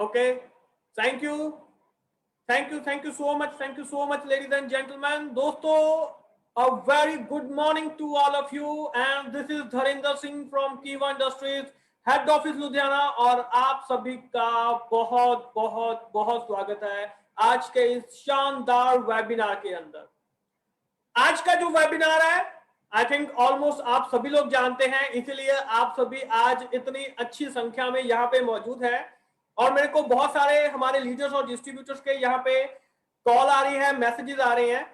Okay. Thank you. Thank you. Thank you so much. Thank you so much, ladies and gentlemen. दोस्तों, a very good morning to all of you. And this is Dharendra Singh from Kiva Industries, head office Ludhiana. और आप सभी का बहुत बहुत बहुत स्वागत है आज के इस शानदार वेबिनार के अंदर. आज का जो वेबिनार है, आई थिंक ऑलमोस्ट आप सभी लोग जानते हैं, इसलिए आप सभी आज इतनी अच्छी संख्या में यहाँ पे मौजूद है. और मेरे को बहुत सारे हमारे लीडर्स और डिस्ट्रीब्यूटर्स के यहाँ पे कॉल आ रही है, मैसेजेस आ रहे हैं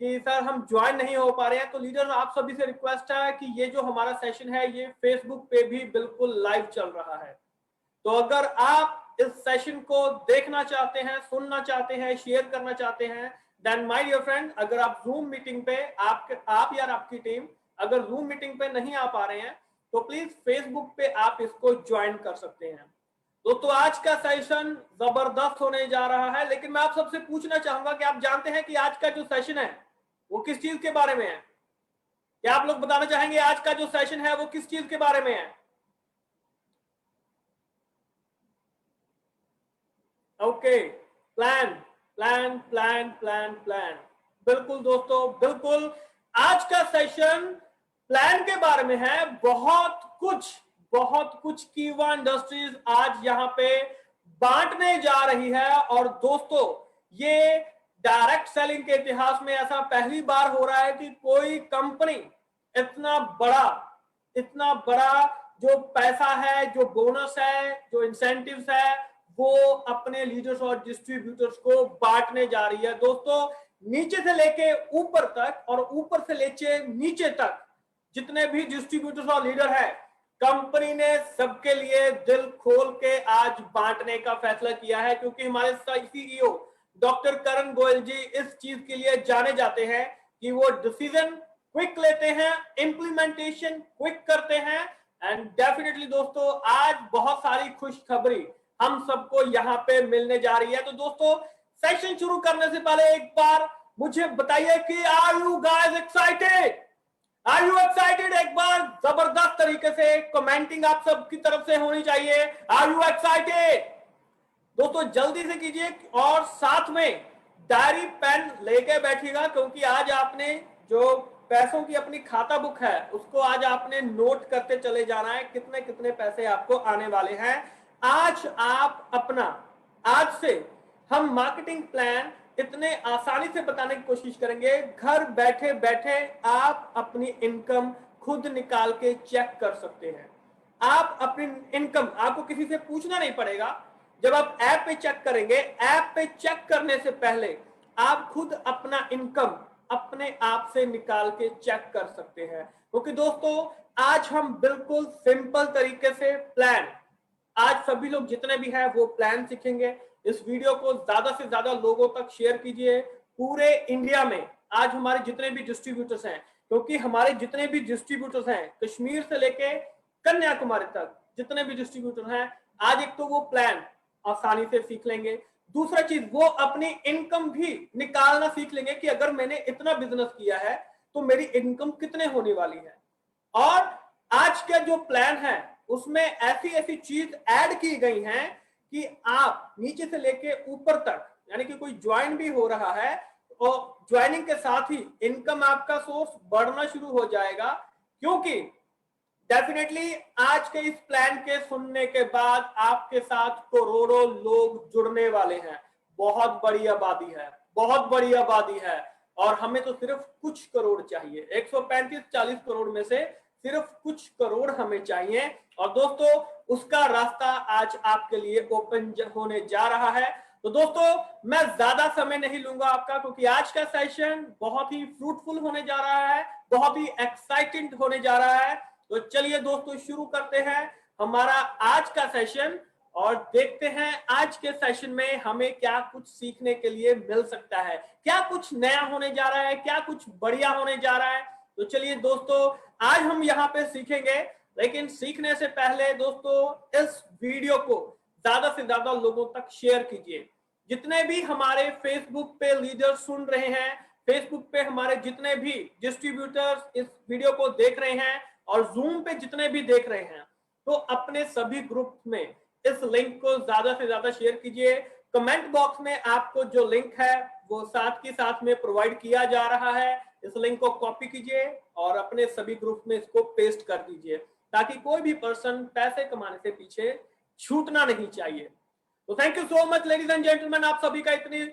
कि सर हम ज्वाइन नहीं हो पा रहे हैं. तो लीडर्स, आप सभी से रिक्वेस्ट है कि ये जो हमारा सेशन है ये फेसबुक पे भी बिल्कुल लाइव चल रहा है. तो अगर आप इस सेशन को देखना चाहते हैं, सुनना चाहते हैं, शेयर करना चाहते हैं, देन माय डियर फ्रेंड, अगर आप जूम मीटिंग पे आप या आपकी टीम अगर जूम मीटिंग पे नहीं आ पा रहे हैं तो प्लीज फेसबुक पे आप इसको ज्वाइन कर सकते हैं. तो आज का सेशन जबरदस्त होने जा रहा है. लेकिन मैं आप सबसे पूछना चाहूंगा कि आप जानते हैं कि आज का जो सेशन है वो किस चीज के बारे में है? क्या आप लोग बताना चाहेंगे आज का जो सेशन है वो किस चीज के बारे में है? Okay, plan plan plan plan plan. बिल्कुल दोस्तों, बिल्कुल. आज का सेशन प्लान के बारे में है. बहुत कुछ कीवा इंडस्ट्रीज आज यहाँ पे बांटने जा रही है. और दोस्तों, ये डायरेक्ट सेलिंग के इतिहास में ऐसा पहली बार हो रहा है कि कोई कंपनी इतना बड़ा जो पैसा है, जो बोनस है, जो इंसेंटिव्स है, वो अपने लीडर्स और डिस्ट्रीब्यूटर्स को बांटने जा रही है. दोस्तों, नीचे से लेके ऊपर तक और ऊपर से लेके नीचे तक जितने भी डिस्ट्रीब्यूटर्स और लीडर है, कंपनी ने सबके लिए दिल खोल के आज बांटने का फैसला किया है. क्योंकि हमारे सीईओ डॉक्टर करण गोयल जी इस चीज के लिए जाने जाते हैं कि वो डिसीजन क्विक लेते हैं, इंप्लीमेंटेशन क्विक करते हैं. एंड डेफिनेटली दोस्तों, आज बहुत सारी खुशखबरी हम सबको यहाँ पे मिलने जा रही है. तो दोस्तों, सेशन शुरू करने से पहले एक बार मुझे बताइए कि are you guys excited? Are you excited? एक बार जबरदस्त तरीके से कमेंटिंग आप सबकी तरफ से होनी चाहिए. Are you excited? दोस्तों जल्दी से कीजिए और साथ में डायरी पेन लेके बैठिएगा, क्योंकि आज आपने जो पैसों की अपनी खाता बुक है उसको आज आपने नोट करते चले जाना है, कितने कितने पैसे आपको आने वाले हैं. आज से हम मार्केटिंग प्लान इतने आसानी से बताने की कोशिश करेंगे. घर बैठे बैठे आप अपनी इनकम खुद निकाल के चेक कर सकते हैं. आप अपनी इनकम, आपको किसी से पूछना नहीं पड़ेगा. जब आप ऐप पे चेक करेंगे, ऐप पे चेक करने से पहले आप खुद अपना इनकम अपने आप से निकाल के चेक कर सकते हैं. क्योंकि दोस्तों, आज हम बिल्कुल सिंपल तरीके से प्लान, आज सभी लोग जितने भी हैं वो प्लान सीखेंगे. इस वीडियो को ज्यादा से ज्यादा लोगों तक शेयर कीजिए. पूरे इंडिया में आज हमारे जितने भी डिस्ट्रीब्यूटर्स हैं, क्योंकि हमारे जितने भी डिस्ट्रीब्यूटर्स हैं कश्मीर से लेके कन्याकुमारी तक जितने भी डिस्ट्रीब्यूटर हैं, आज एक तो वो प्लान आसानी से सीख लेंगे. दूसरा चीज, वो अपनी इनकम भी निकालना सीख लेंगे कि अगर मैंने इतना बिजनेस किया है तो मेरी इनकम कितने होने वाली है. और आज का जो प्लान है उसमें ऐसी ऐसी चीज ऐड की गई हैं कि आप नीचे से लेके ऊपर तक, यानी कि कोई ज्वाइन भी हो रहा है और ज्वाइनिंग के साथ ही इनकम आपका सोर्स बढ़ना शुरू हो जाएगा. क्योंकि डेफिनेटली आज के इस प्लान के सुनने के बाद आपके साथ करोड़ों लोग जुड़ने वाले हैं. बहुत बड़ी आबादी है, बहुत बड़ी आबादी है. और हमें तो सिर्फ कुछ करोड़ चाहिए. 135-40 करोड़ में से सिर्फ कुछ करोड़ हमें चाहिए. और दोस्तों, उसका रास्ता आज आपके लिए ओपन होने जा रहा है. तो दोस्तों, मैं ज्यादा समय नहीं लूंगा आपका, क्योंकि आज का सेशन बहुत ही फ्रूटफुल होने जा रहा है, बहुत ही एक्साइटेड होने जा रहा है. तो चलिए दोस्तों, शुरू करते हैं हमारा आज का सेशन और देखते हैं आज के सेशन में हमें क्या कुछ सीखने के लिए मिल सकता है, क्या कुछ नया होने जा रहा है, क्या कुछ बढ़िया होने जा रहा है. तो चलिए दोस्तों, आज हम यहाँ पे सीखेंगे. लेकिन सीखने से पहले दोस्तों, इस वीडियो को ज्यादा से ज्यादा लोगों तक शेयर कीजिए. जितने भी हमारे फेसबुक पे लीडर सुन रहे हैं, फेसबुक पे हमारे जितने भी डिस्ट्रीब्यूटर्स इस वीडियो को देख रहे हैं और जूम पे जितने भी देख रहे हैं, तो अपने सभी ग्रुप में इस लिंक को ज्यादा से ज्यादा शेयर कीजिए। कमेंट बॉक्स में आपको जो लिंक है वो साथ के साथ में प्रोवाइड किया जा रहा है। इस लिंक को कॉपी कीजिए और अपने सभी ग्रुप में इसको पेस्ट कर दीजिए, ताकि कोई भी पर्सन पैसे कमाने से पीछे छूटना नहीं चाहिए। तो thank you so much ladies and gentleman, आप सभी का इतनी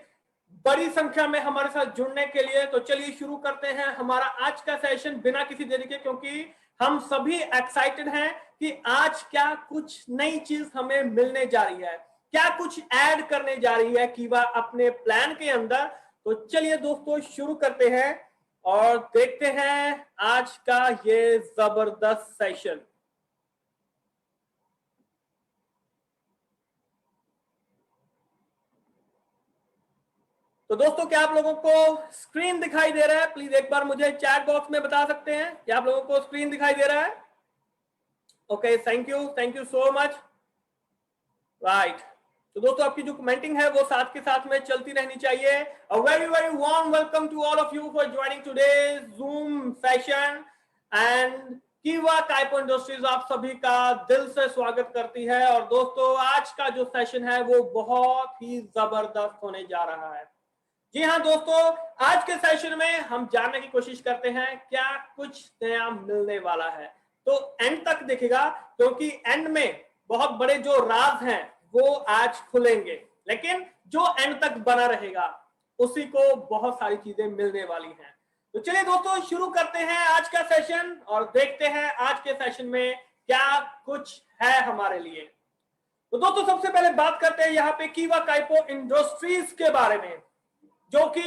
बड़ी संख्या में हमारे साथ जुड़ने के लिए। तो चलिए शुरू करते हैं हमारा आज का सेशन बिना किसी देरी के, क्योंकि हम सभी एक्साइटेड हैं कि आज क्या कुछ नई चीज हमें मिलने जा रही है, क्या कुछ ऐड करने जा रही है कीवा अपने प्लान के अंदर। तो चलिए दोस्तों शुरू करते हैं और देखते हैं आज का ये जबरदस्त सेशन। तो दोस्तों क्या आप लोगों को स्क्रीन दिखाई दे रहा है? प्लीज एक बार मुझे चैट बॉक्स में बता सकते हैं कि आप लोगों को स्क्रीन दिखाई दे रहा है? Okay, thank you so much. Right, तो दोस्तों आपकी जो कमेंटिंग है वो साथ के साथ में चलती रहनी चाहिए। A very very warm welcome to all of you for joining today's zoom session and Keeva Kaipo industries आप सभी का दिल से स्वागत करती है। और दोस्तों आज का जो सेशन है वो बहुत ही जबरदस्त होने जा रहा है। जी हाँ दोस्तों, आज के सेशन में हम जानने की कोशिश करते हैं क्या कुछ नया मिलने वाला है। तो एंड तक देखिएगा, क्योंकि एंड में बहुत बड़े जो राज हैं वो आज खुलेंगे, लेकिन जो एंड तक बना रहेगा उसी को बहुत सारी चीजें मिलने वाली हैं। तो चलिए दोस्तों शुरू करते हैं आज का सेशन और देखते हैं आज के सेशन में क्या कुछ है हमारे लिए। तो दोस्तों सबसे पहले बात करते हैं यहाँ पे कीवा काइपो इंडस्ट्रीज के बारे में, जो कि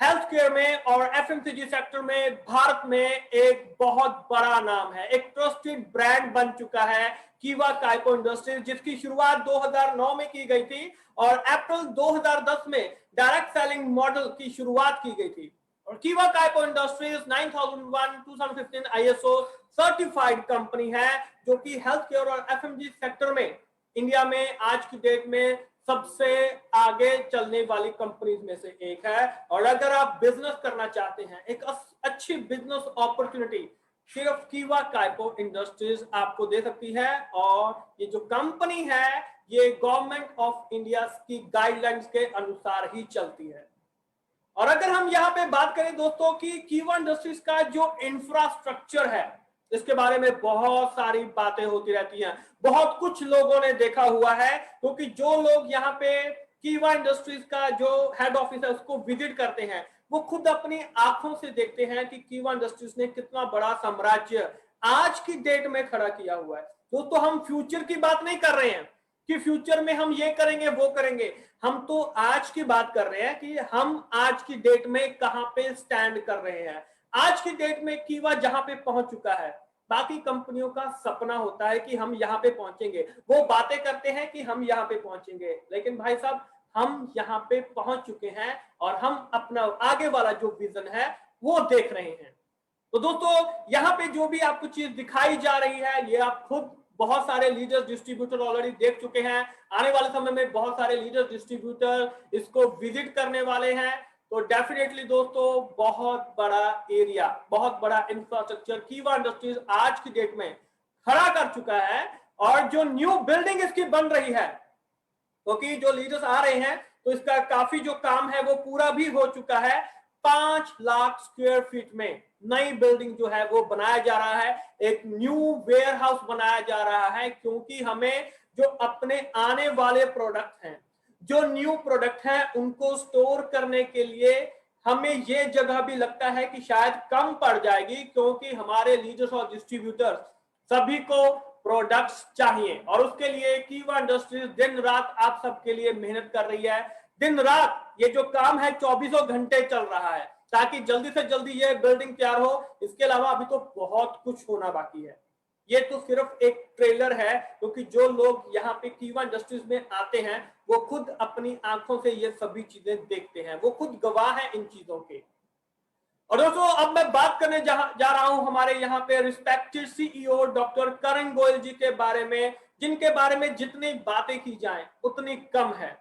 हेल्थ केयर में और एफएमसीजी सेक्टर में भारत में एक बहुत बड़ा नाम है, एक ट्रस्टेड ब्रांड बन चुका है कीवा काइपो इंडस्ट्रीज, जिसकी शुरुआत 2009 में की गई थी और अप्रैल 2010 में डायरेक्ट सेलिंग मॉडल की शुरुआत की गई थी। और कीवा Kaipo industries 9001-2015 ISO certified company है, जो कि हेल्थ केयर और एफएमसीजी सेक्टर में इंडिया में आज की डेट में सबसे आगे चलने वाली कंपनीज में से एक है। और अगर आप बिजनेस करना चाहते हैं, एक अच्छी बिजनेस अपॉर्चुनिटी सिर्फ कीवा काइपो इंडस्ट्रीज आपको दे सकती है। और ये जो कंपनी है ये गवर्नमेंट ऑफ इंडिया की गाइडलाइंस के अनुसार ही चलती है। और अगर हम यहाँ पे बात करें दोस्तों कि कीवा इंडस्ट्रीज का जो इंफ्रास्ट्रक्चर है, इसके बारे में बहुत सारी बातें होती रहती हैं, बहुत कुछ लोगों ने देखा हुआ है, क्योंकि जो लोग यहाँ पे कीवा इंडस्ट्रीज का जो हेड ऑफिस है उसको विजिट करते हैं, वो खुद अपनी आंखों से देखते हैं कि कीवा इंडस्ट्रीज ने कितना बड़ा साम्राज्य आज की डेट में खड़ा किया हुआ है। दोस्तों हम फ्यूचर की बात नहीं कर रहे हैं कि फ्यूचर में हम ये करेंगे वो करेंगे, हम तो आज की बात कर रहे हैं कि हम आज की डेट में कहां पे स्टैंड कर रहे हैं। आज की डेट में कीवा जहां पे पहुंच चुका है, बाकी कंपनियों का सपना होता है कि हम यहाँ पे पहुंचेंगे, वो बातें करते हैं कि हम यहाँ पे पहुंचेंगे, लेकिन भाई साहब हम यहाँ पे पहुंच चुके हैं और हम अपना आगे वाला जो विजन है वो देख रहे हैं। तो दोस्तों यहाँ पे जो भी आपको चीज दिखाई जा रही है, ये आप खुद बहुत सारे लीडर्स डिस्ट्रीब्यूटर ऑलरेडी देख चुके हैं। आने वाले समय में बहुत सारे लीडर्स डिस्ट्रीब्यूटर इसको विजिट करने वाले हैं। तो डेफिनेटली दोस्तों बहुत बड़ा एरिया, बहुत बड़ा इंफ्रास्ट्रक्चर कीवा इंडस्ट्रीज आज की डेट में खड़ा कर चुका है। और जो न्यू बिल्डिंग इसकी बन रही है, क्योंकि जो लीडर्स आ रहे हैं तो इसका काफी जो काम है वो पूरा भी हो चुका है। 5 लाख स्क्वायर फीट में नई बिल्डिंग जो है वो बनाया जा रहा है, एक न्यू वेयर हाउस बनाया जा रहा है, क्योंकि हमें जो अपने आने वाले प्रोडक्ट हैं, जो न्यू प्रोडक्ट हैं, उनको स्टोर करने के लिए हमें ये जगह भी लगता है कि शायद कम पड़ जाएगी, क्योंकि हमारे लीडर्स और डिस्ट्रीब्यूटर्स सभी को प्रोडक्ट्स चाहिए। और उसके लिए कीवा इंडस्ट्रीज दिन रात आप सबके लिए मेहनत कर रही है। दिन रात ये जो काम है 24 घंटे चल रहा है, ताकि जल्दी से जल्दी ये बिल्डिंग तैयार हो। इसके अलावा अभी तो बहुत कुछ होना बाकी है। ये तो सिर्फ एक ट्रेलर है, क्योंकि जो लोग यहाँ पे कीवा इंडस्ट्रीज में आते हैं वो खुद अपनी आंखों से ये सभी चीजें देखते हैं, वो खुद गवाह हैं इन चीजों के। और दोस्तों अब मैं बात करने जा रहा हूं हमारे यहाँ पे रिस्पेक्टेड सीईओ डॉक्टर करण गोयल जी के बारे में, जिनके बारे में जितनी बातें की जाएं उतनी कम है।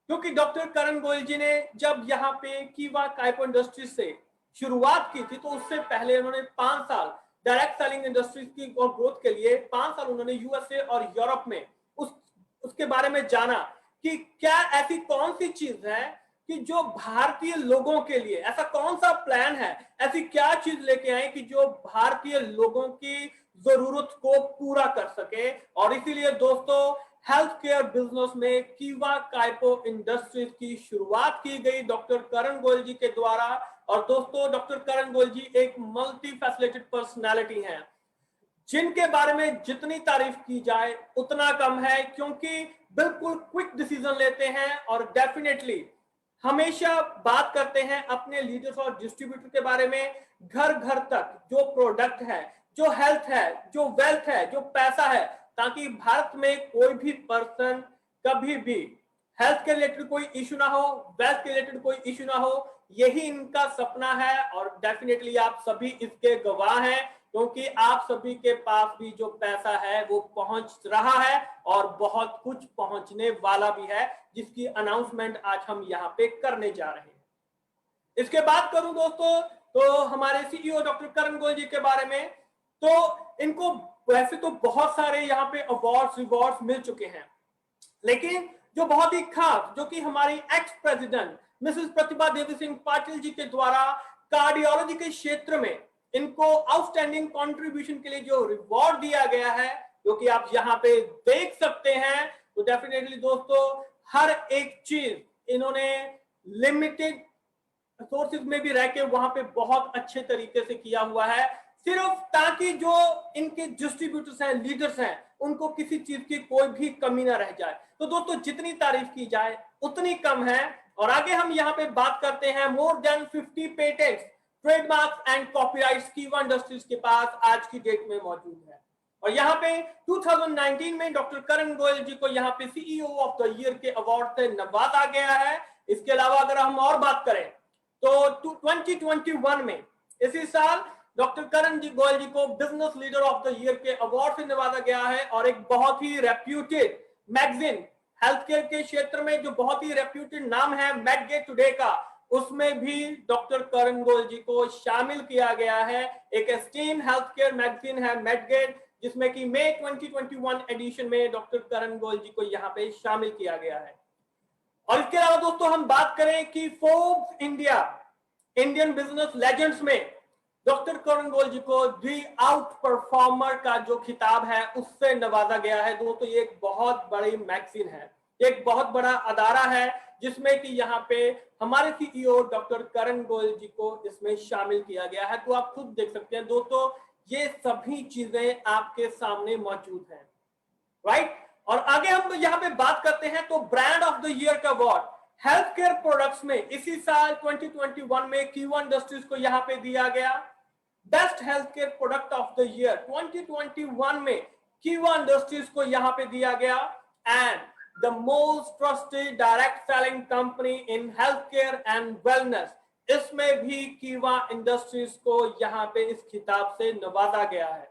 क्योंकि डॉक्टर करण गोयल जी ने जब यहाँ पे कीवा काइपो इंडस्ट्रीज से शुरुआत की थी, तो उससे पहले उन्होंने 5 साल डायरेक्ट सेलिंग इंडस्ट्रीज की और ग्रोथ के लिए 5 साल उन्होंने यूएसए और यूरोप में उस उसके बारे में जाना कि क्या ऐसी कौन सी चीज है कि जो भारतीय लोगों के लिए, ऐसा कौन सा प्लान है, ऐसी क्या चीज लेके आए कि जो भारतीय लोगों की जरूरत को पूरा कर सके। और इसीलिए दोस्तों हेल्थ केयर बिजनेस में कीवा काइपो इंडस्ट्रीज की शुरुआत की गई डॉक्टर करण गोयल जी के द्वारा। और दोस्तों डॉक्टर करण गोयल जी एक मल्टी फैसिलिटेड पर्सनालिटी हैं, जिनके बारे में जितनी तारीफ की जाए उतना कम है, क्योंकि बिल्कुल क्विक डिसीजन लेते हैं और डेफिनेटली हमेशा बात करते हैं अपने लीडर्स और डिस्ट्रीब्यूटर के बारे में, घर घर तक जो प्रोडक्ट है, जो हेल्थ है, जो वेल्थ है, जो पैसा है, ताकि भारत में कोई भी पर्सन कभी भी हेल्थ के रिलेटेड कोई इश्यू ना हो, वेल्थ के रिलेटेड कोई इश्यू ना हो। यही इनका सपना है और डेफिनेटली आप सभी इसके गवाह हैं, क्योंकि आप सभी के पास भी जो पैसा है वो पहुंच रहा है और बहुत कुछ पहुंचने वाला भी है, जिसकी अनाउंसमेंट आज हम यहाँ पे करने जा रहे हैं। इसके बाद करूं दोस्तों तो हमारे सीईओ डॉक्टर करण गोयल जी के बारे में, तो इनको वैसे तो बहुत सारे यहाँ पे अवार्ड्स रिवॉर्ड्स मिल चुके हैं, लेकिन जो बहुत ही खास, जो कि हमारी ex president Mrs Pratibha Devi Singh Patil ji के द्वारा कार्डियोलॉजी के क्षेत्र में इनको आउटस्टैंडिंग कंट्रीब्यूशन के लिए जो रिवॉर्ड दिया गया है, जो कि आप यहाँ पे देख सकते हैं। तो डेफिनेटली दोस्तों हर एक चीज इन्होंने लिमिटेड सोर्सेज में भी रह के वहां पे बहुत अच्छे तरीके से किया हुआ है, सिर्फ ताकि जो इनके डिस्ट्रीब्यूटर्स हैं, लीडर्स हैं, उनको किसी चीज की कोई भी कमी ना रह जाए। तो दोस्तों जितनी तारीफ की जाए उतनी कम है। और आगे हम यहाँ पे बात करते हैं, more than 50 patents, trademarks and copyrights कीवा इंडस्ट्रीज के पास आज की डेट में मौजूद है। और यहाँ पे 2019 में डॉक्टर करण गोयल जी को यहाँ पे सीईओ ऑफ द ईयर के अवार्ड से नवाजा गया है। इसके अलावा अगर हम और बात करें तो 2021 में इसी साल डॉक्टर करण जी गोयल जी को business leader of the year के अवार्ड से नवाजा गया है। और एक बहुत ही रेप्यूटेड मैगजीन हेल्थ केयर के क्षेत्र में जो बहुत ही रेप्यूटेड नाम है मेडगेट टुडे का, उसमें भी डॉक्टर करण गोयल जी को शामिल किया गया है। एक एस्टीम हेल्थ केयर मैगजीन है मेडगेट, जिसमें कि मई 2021 एडिशन में डॉक्टर करण गोयल जी को यहाँ पे शामिल किया गया है। और इसके अलावा दोस्तों हम बात करें कि Forbes India Indian business legends में डॉक्टर करण गोयल जी को दी आउट परफॉर्मर का जो खिताब है उससे नवाजा गया है। दोस्तों ये एक बहुत बड़ी मैगजीन है, एक बहुत बड़ा अदारा है, जिसमें कि यहाँ पे हमारे सीईओ डॉक्टर करण गोयल जी को इसमें शामिल किया गया है। तो आप खुद देख सकते हैं दोस्तों, ये सभी चीजें आपके सामने मौजूद हैं, राइट। और आगे हम यहाँ पे बात करते हैं तो ब्रांड ऑफ द ईयर का अवार्ड हेल्थ केयर प्रोडक्ट्स में इसी साल 2021 में कीवा इंडस्ट्रीज को यहाँ पे दिया गया। Best health care product of the year 2021 में कीवा इंडस्ट्रीज को यहाँ पे दिया गया। And the most trusted direct selling company in health care and wellness, इसमें भी कीवा इंडस्ट्रीज को यहाँ पे इस खिताब से नवाजा गया है।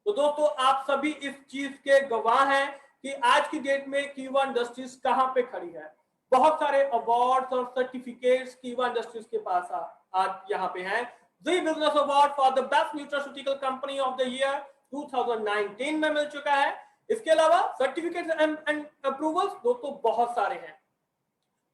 तो दोस्तों आप सभी इस चीज के गवाह हैं कि आज की डेट में कीवा इंडस्ट्रीज कहां पे खड़ी है। बहुत सारे अवार्ड्स और सर्टिफिकेट्स कीवा इंडस्ट्रीज के पास आज यहाँ पे हैं। Zee business award for the best nutraceutical company of the year 2019 में मिल चुका है। इसके अलावा सर्टिफिकेट्स एंड अप्रूवल्स दोस्तों बहुत सारे हैं।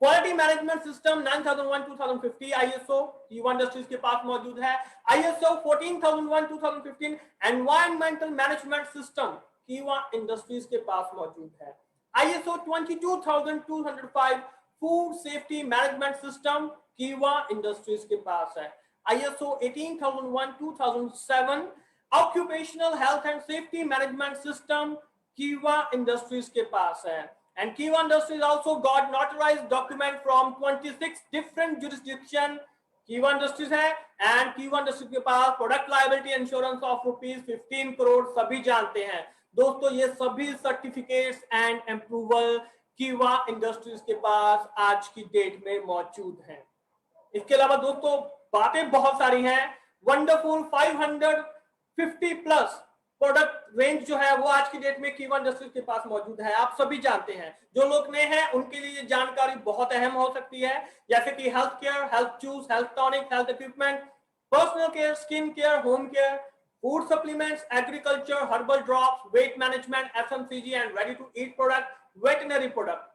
क्वालिटी मैनेजमेंट सिस्टम 9001-2050 आईएसओ कीवा इंडस्ट्रीज के पास मौजूद है। आईएसओ 14001-2015 एनवायरमेंटल मैनेजमेंट सिस्टम कीवा इंडस्ट्रीज के पास मौजूद है। ISO 22205 food safety management system कीवा इंडस्ट्रीज के पास है। ISO 18001-2007 occupational health and safety management system कीवा इंडस्ट्रीज के पास है। And Kiva Industries also got notarized document from 26 different jurisdiction. Kiva Industries है and Kiva Industries के पास product liability insurance of ₹15 crore सभी जानते हैं। दोस्तों ये सभी certificates and approval Kiva Industries के पास आज की डेट में मौजूद हैं। इसके अलावा दोस्तों बातें बहुत सारी हैं। वंडरफुल 550 प्लस प्रोडक्ट रेंज जो है वो आज की डेट में कीवा इंडस्ट्रीज के पास मौजूद है। आप सभी जानते हैं, जो लोग नए हैं उनके लिए जानकारी बहुत अहम हो सकती है, जैसे कि health care, health juice, health tonic, health equipment, personal care, skin care, home care, food supplements, agriculture, herbal drops, weight management, FMCG and ready to eat product, veterinary product.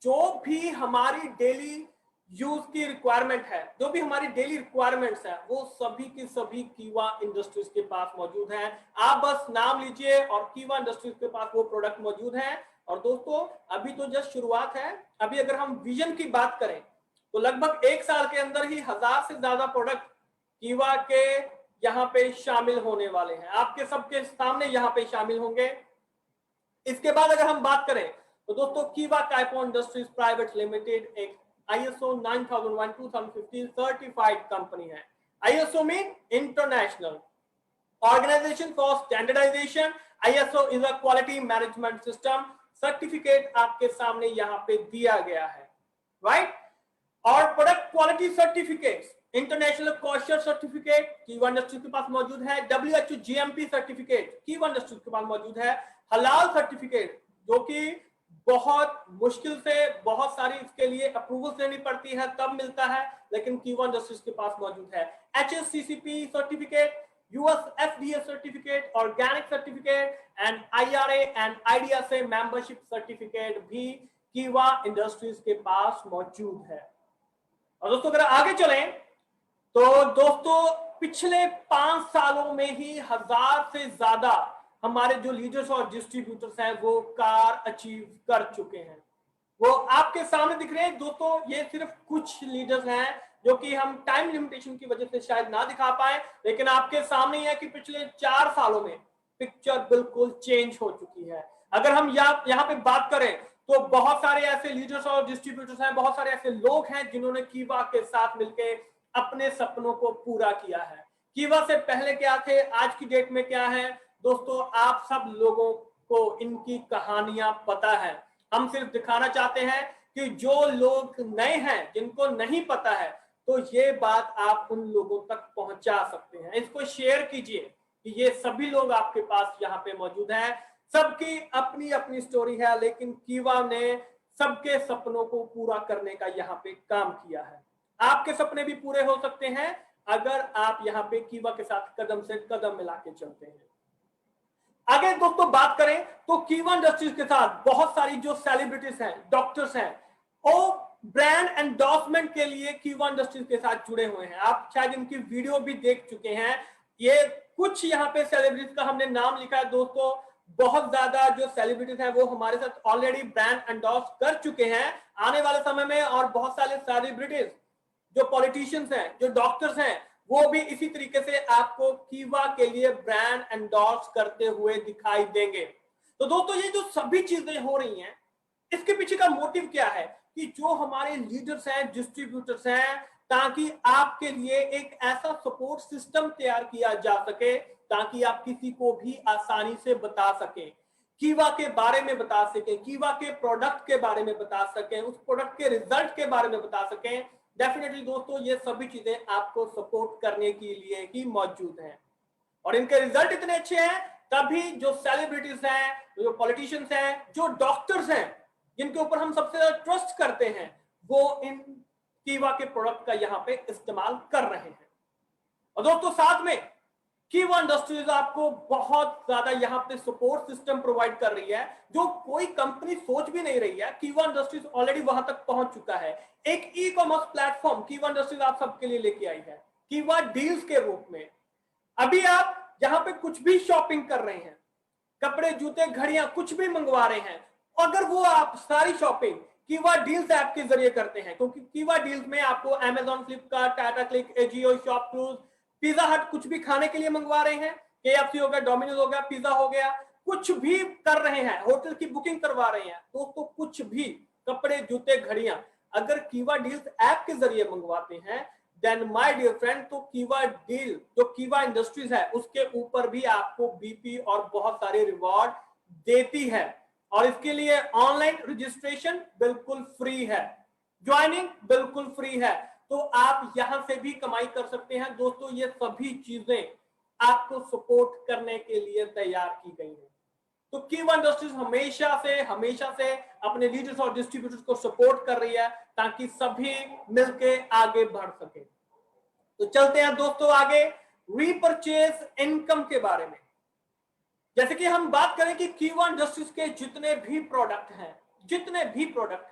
जो भी हमारी डेली यूज की requirement है, जो भी हमारी daily requirements है, वो सभी की सभी कीवा इंडस्ट्रीज के पास मौजूद हैं। आप बस नाम लीजिए और कीवा इंडस्ट्रीज के पास वो प्रोडक्ट मौजूद हैं। और दोस्तों अभी तो जस्ट शुरुआत है। अभी अगर हम विजन की बात करें तो लगभग 1 साल के अंदर ही 1000 से ज्यादा प्रोडक्ट कीवा के यहाँ पे शामिल होने वाले हैं, आपके सबके सामने यहाँ पे शामिल होंगे। इसके बाद अगर हम बात करें तो दोस्तों Kiva Kaipo Industries Private Limited एक ISO 9001 2015 सर्टिफाइड कंपनी है। ISO mean International Organization for Standardization. ISO is a quality management system. Certificate आपके सामने यहाँ पे दिया गया है, राइट। और product quality certificates, international kosher certificate Kiva Industries के पास मौजूद है। WHO GMP certificate Kiva Industries के पास मौजूद है। हलाल सर्टिफिकेट जो कि बहुत मुश्किल से बहुत सारी इसके लिए अप्रूवल लेनी पड़ती है तब मिलता है, लेकिन कीवा इंडस्ट्रीज के पास मौजूद है। HACCP certificate, US FDA certificate, organic certificate and IRA and IDEA से मेंबरशिप सर्टिफिकेट भी कीवा इंडस्ट्रीज के पास मौजूद है। और दोस्तों अगर आगे चलें तो दोस्तों पिछले 5 सालों में ही 1000 से ज्यादा हमारे जो लीडर्स और डिस्ट्रीब्यूटर्स हैं वो कार अचीव कर चुके हैं। वो आपके सामने दिख रहे हैं दोस्तों। ये सिर्फ कुछ लीडर्स हैं जो कि हम टाइम लिमिटेशन की वजह से शायद ना दिखा पाए, लेकिन आपके सामने ही है कि पिछले 4 सालों में पिक्चर बिल्कुल चेंज हो चुकी है। अगर हम यहाँ पे बात करें तो बहुत सारे ऐसे लीडर्स और डिस्ट्रीब्यूटर्स हैं, बहुत सारे ऐसे लोग हैं जिन्होंने कीवा के साथ मिलकर अपने सपनों को पूरा किया है। कीवा से पहले क्या थे, आज की डेट में क्या है, दोस्तों आप सब लोगों को इनकी कहानियां पता है। हम सिर्फ दिखाना चाहते हैं कि जो लोग नए हैं, जिनको नहीं पता है, तो ये बात आप उन लोगों तक पहुंचा सकते हैं। इसको शेयर कीजिए कि ये सभी लोग आपके पास यहाँ पे मौजूद हैं। सबकी अपनी अपनी स्टोरी है, लेकिन कीवा ने सबके सपनों को पूरा करने का यहाँ पे काम किया है। आपके सपने भी पूरे हो सकते हैं अगर आप यहाँ पे कीवा के साथ कदम से कदम मिला के चलते हैं। आगे दोस्तों बात करें तो कीवा इंडस्ट्रीज के साथ बहुत सारी जो सेलिब्रिटीज हैं, डॉक्टर्स हैं, वो ब्रांड एंडोर्समेंट के लिए कीवा इंडस्ट्रीज के साथ जुड़े हुए हैं। आप शायद इनकी वीडियो भी देख चुके हैं। ये कुछ यहाँ पे सेलिब्रिटीज का हमने नाम लिखा है दोस्तों। बहुत ज्यादा जो सेलिब्रिटीज हैं वो हमारे साथ ऑलरेडी ब्रांड एंडोर्स कर चुके हैं आने वाले समय में। और बहुत सारे सेलिब्रिटीज जो पॉलिटिशियंस हैं, जो डॉक्टर्स हैं, वो भी इसी तरीके से आपको कीवा के लिए ब्रांड एंडोर्स करते हुए दिखाई देंगे। तो दोस्तों ये जो सभी चीजें हो रही हैं, इसके पीछे का मोटिव क्या है कि जो हमारे लीडर्स हैं, डिस्ट्रीब्यूटर्स हैं, ताकि आपके लिए एक ऐसा सपोर्ट सिस्टम तैयार किया जा सके ताकि आप किसी को भी आसानी से बता सकें, कीवा के बारे में बता सकें, कीवा के प्रोडक्ट के बारे में बता सकें, उस प्रोडक्ट के रिजल्ट के बारे में बता सकें। डेफिनेटली दोस्तों ये सभी चीजें आपको सपोर्ट करने के लिए ही मौजूद हैं। और इनके रिजल्ट इतने अच्छे हैं तभी जो सेलिब्रिटीज हैं, जो पॉलिटिशियंस हैं, जो डॉक्टर्स हैं, जिनके ऊपर हम सबसे ज्यादा ट्रस्ट करते हैं, वो इन कीवा के प्रोडक्ट का यहाँ पे इस्तेमाल कर रहे हैं। और दोस्तों साथ में कीवा इंडस्ट्रीज आपको बहुत ज्यादा यहाँ पे सपोर्ट सिस्टम प्रोवाइड कर रही है जो कोई कंपनी सोच भी नहीं रही है। कीवा इंडस्ट्रीज ऑलरेडी वहां तक पहुंच चुका है। एक ई कॉमर्स प्लेटफॉर्म कीवा इंडस्ट्रीज आप सबके लिए लेके आई है, कीवा डील्स के रूप में। अभी आप यहाँ पे कुछ भी शॉपिंग कर रहे हैं, कपड़े, जूते, घड़ियां, कुछ भी मंगवा रहे हैं, अगर वो आप सारी शॉपिंग कीवा डील्स ऐप के जरिए करते हैं, क्योंकि कीवा डील्स में आपको Amazon, Flipkart, Tata click, AJIO, ShopClues, pizza हट कुछ भी खाने के लिए मंगवा रहे हैं, KFC हो गया, डोमिनोज हो गया, पिज्जा हो गया, कुछ भी कर रहे हैं, होटल की बुकिंग करवा रहे हैं दोस्तों, कुछ भी, कपड़े, जूते, घड़ियां, अगर कीवा डील्स ऐप के जरिए मंगवाते हैं, देन माय डियर फ्रेंड, तो कीवा डील जो कीवा इंडस्ट्रीज है उसके ऊपर भी आपको बीपी और बहुत सारे रिवॉर्ड देती है। और इसके लिए ऑनलाइन रजिस्ट्रेशन बिल्कुल फ्री है, ज्वाइनिंग बिल्कुल फ्री है, तो आप यहां से भी कमाई कर सकते हैं दोस्तों। ये सभी चीजें आपको सपोर्ट करने के लिए तैयार की गई हैं। तो कीवा इंडस्ट्रीज हमेशा से अपने लीडर्स और डिस्ट्रीब्यूटर्स को सपोर्ट कर रही है ताकि सभी मिलके आगे बढ़ सके। तो चलते हैं दोस्तों आगे। रीपरचेज इनकम के बारे में। जैसे कि हम बात करें कि कीवा इंडस्ट्रीज के जितने भी प्रोडक्ट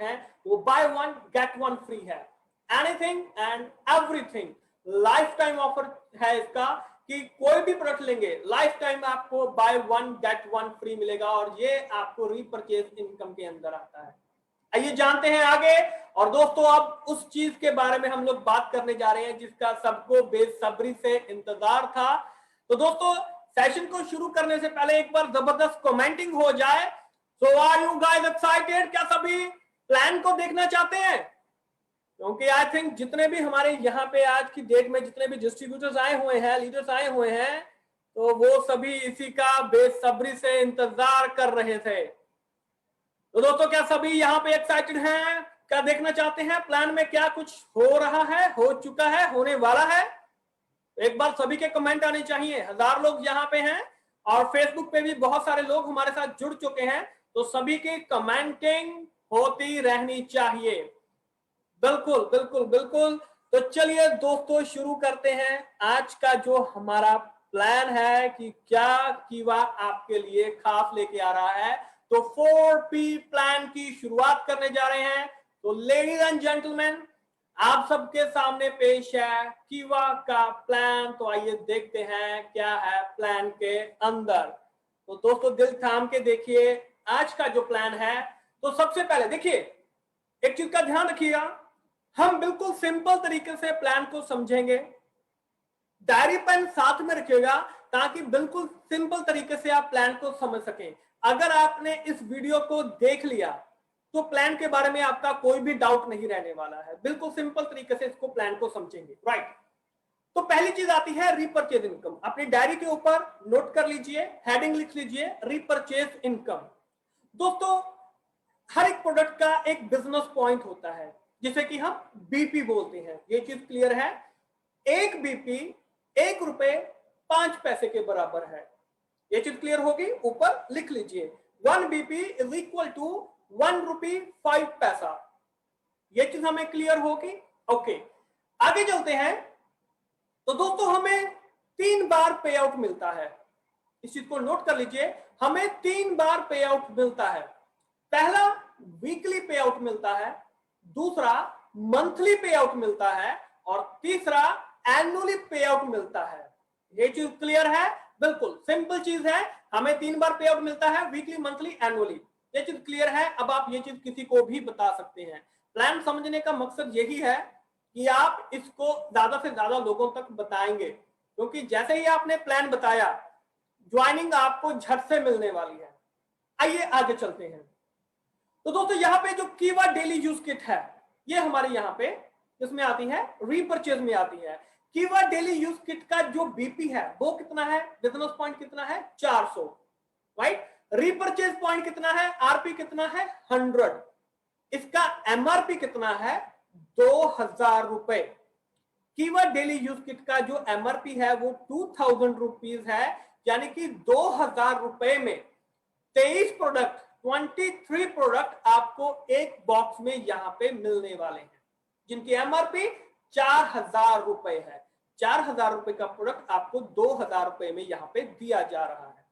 हैं वो buy one get one free है। Anything and everything life time offer है इसका, कि कोई भी प्रोडक्ट लेंगे लाइफ टाइम आपको buy one get one free मिलेगा, और ये आपको रीपरचेज इनकम के अंदर आता है। आइए जानते हैं आगे। और दोस्तों अब उस चीज के बारे में हम लोग बात करने जा रहे हैं जिसका सबको बेसब्री से इंतजार था। तो दोस्तों सेशन को शुरू करने से पहले एक बार जबरदस्त कमेंटिंग हो जाए। सो आर यू गाइस एक्साइटेड? क्या सभी प्लान को देखना चाहते हैं? क्योंकि आई थिंक जितने भी हमारे यहाँ पे आज की डेट में जितने भी डिस्ट्रीब्यूटर्स आए हुए हैं, लीडर्स आए हुए हैं, तो वो सभी इसी का बेसब्री से इंतजार कर रहे थे। तो दोस्तों क्या सभी यहाँ पे एक्साइटेड हैं? क्या देखना चाहते हैं प्लान में क्या कुछ हो रहा है, हो चुका है, होने वाला है? एक बार सभी के कमेंट आने चाहिए। 1000 लोग यहाँ पे हैं और फेसबुक पे भी बहुत सारे लोग हमारे साथ जुड़ चुके हैं, तो सभी की कमेंटिंग होती रहनी चाहिए। बिल्कुल बिल्कुल बिल्कुल। तो चलिए दोस्तों शुरू करते हैं आज का जो हमारा प्लान है कि क्या कीवा आपके लिए खास लेके आ रहा है। तो 4P प्लान की शुरुआत करने जा रहे हैं। तो लेडीज एंड जेंटलमैन आप सबके सामने पेश है कीवा का प्लान। तो आइए देखते हैं क्या है प्लान के अंदर। तो दोस्तों दिल थाम के देखिए आज का जो प्लान है। तो सबसे पहले देखिए एक चीज का ध्यान रखिएगा, हम बिल्कुल सिंपल तरीके से प्लान को समझेंगे। डायरी पेन साथ में रखिएगा ताकि बिल्कुल सिंपल तरीके से आप प्लान को समझ सकें। अगर आपने इस वीडियो को देख लिया तो प्लान के बारे में आपका कोई भी डाउट नहीं रहने वाला है। बिल्कुल सिंपल तरीके से इसको प्लान को समझेंगे, राइट। तो पहली चीज आती है रीपरचेज इनकम। अपनी डायरी के ऊपर नोट कर लीजिए, हेडिंग लिख लीजिए रीपरचेज इनकम। दोस्तों हर एक प्रोडक्ट का एक बिजनेस पॉइंट होता है जिसे कि हम बीपी बोलते हैं। ये चीज क्लियर है? एक बीपी ₹1.05 के बराबर है। ये चीज क्लियर होगी? ऊपर लिख लीजिए 1 BP इज इक्वल टू ₹1.05। ये चीज हमें क्लियर होगी? ओके आगे चलते हैं। तो दोस्तों हमें 3 बार पे आउट मिलता है। इस चीज को नोट कर लीजिए, हमें 3 बार पे आउट मिलता है। पहला वीकली पे आउट मिलता है, दूसरा मंथली पे आउट मिलता है, और तीसरा एनुअली पे आउट मिलता है। ये चीज क्लियर है? बिल्कुल सिंपल चीज है। हमें 3 बार पे आउट मिलता है, वीकली, मंथली, एनुअली। ये चीज क्लियर है? अब आप ये चीज किसी को भी बता सकते हैं। प्लान समझने का मकसद यही है कि आप इसको ज्यादा से ज्यादा लोगों तक बताएंगे, क्योंकि जैसे ही आपने प्लान बताया ज्वाइनिंग आपको झट से मिलने वाली है। आइए आगे चलते हैं। तो दोस्तों यहाँ पे जो कीवा डेली यूज किट है ये हमारे यहाँ पे इसमें आती है, रीपरचेज में आती है। कीवा डेली यूज किट का जो बीपी है वो कितना है, बिजनेस पॉइंट कितना है, 400, राइट। रीपरचेज पॉइंट कितना है, आरपी कितना है, 100। इसका एमआरपी कितना है, 2000 रुपए। कीवा डेली यूज किट का जो एमआरपी है वो 2000 रुपीज है, यानी कि 2000 रुपए में 23 प्रोडक्ट, 23 प्रोडक्ट आपको एक बॉक्स में यहां पे मिलने वाले हैं, जिनकी एमआरपी 4000 रुपए है। 4000 रुपए का प्रोडक्ट आपको 2000 रुपए में यहां पे दिया जा रहा है।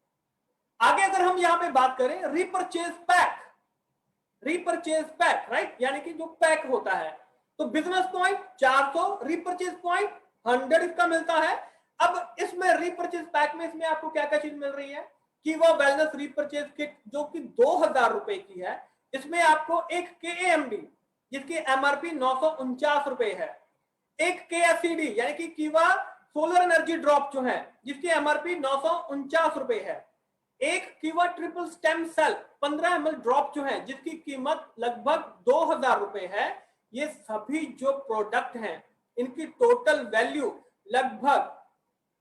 आगे अगर हम यहां पे बात करें repurchase pack, repurchase pack, right, यानी कि जो पैक होता है, तो बिजनेस पॉइंट 400, रीपरचेज पॉइंट 100 इसका मिलता है। अब इसमें रीपरचेज पैक में इसमें आपको क्या क्या चीज मिल रही है, कीवा वेलनेस रीपरचेज किट जो कि 2000 रुपए की है। इसमें आपको एक KAMD जिसकी एमआरपी 949 रुपए है, एक KSCD यानी कि कीवा सोलर एनर्जी ड्रॉप जो है जिसकी एमआरपी 949 रुपए है, एक Keeva triple stem cell 15 ml drop जो है जिसकी कीमत लगभग 2000 रुपए है। ये सभी जो प्रोडक्ट हैं इनकी टोटल वैल्यू लगभग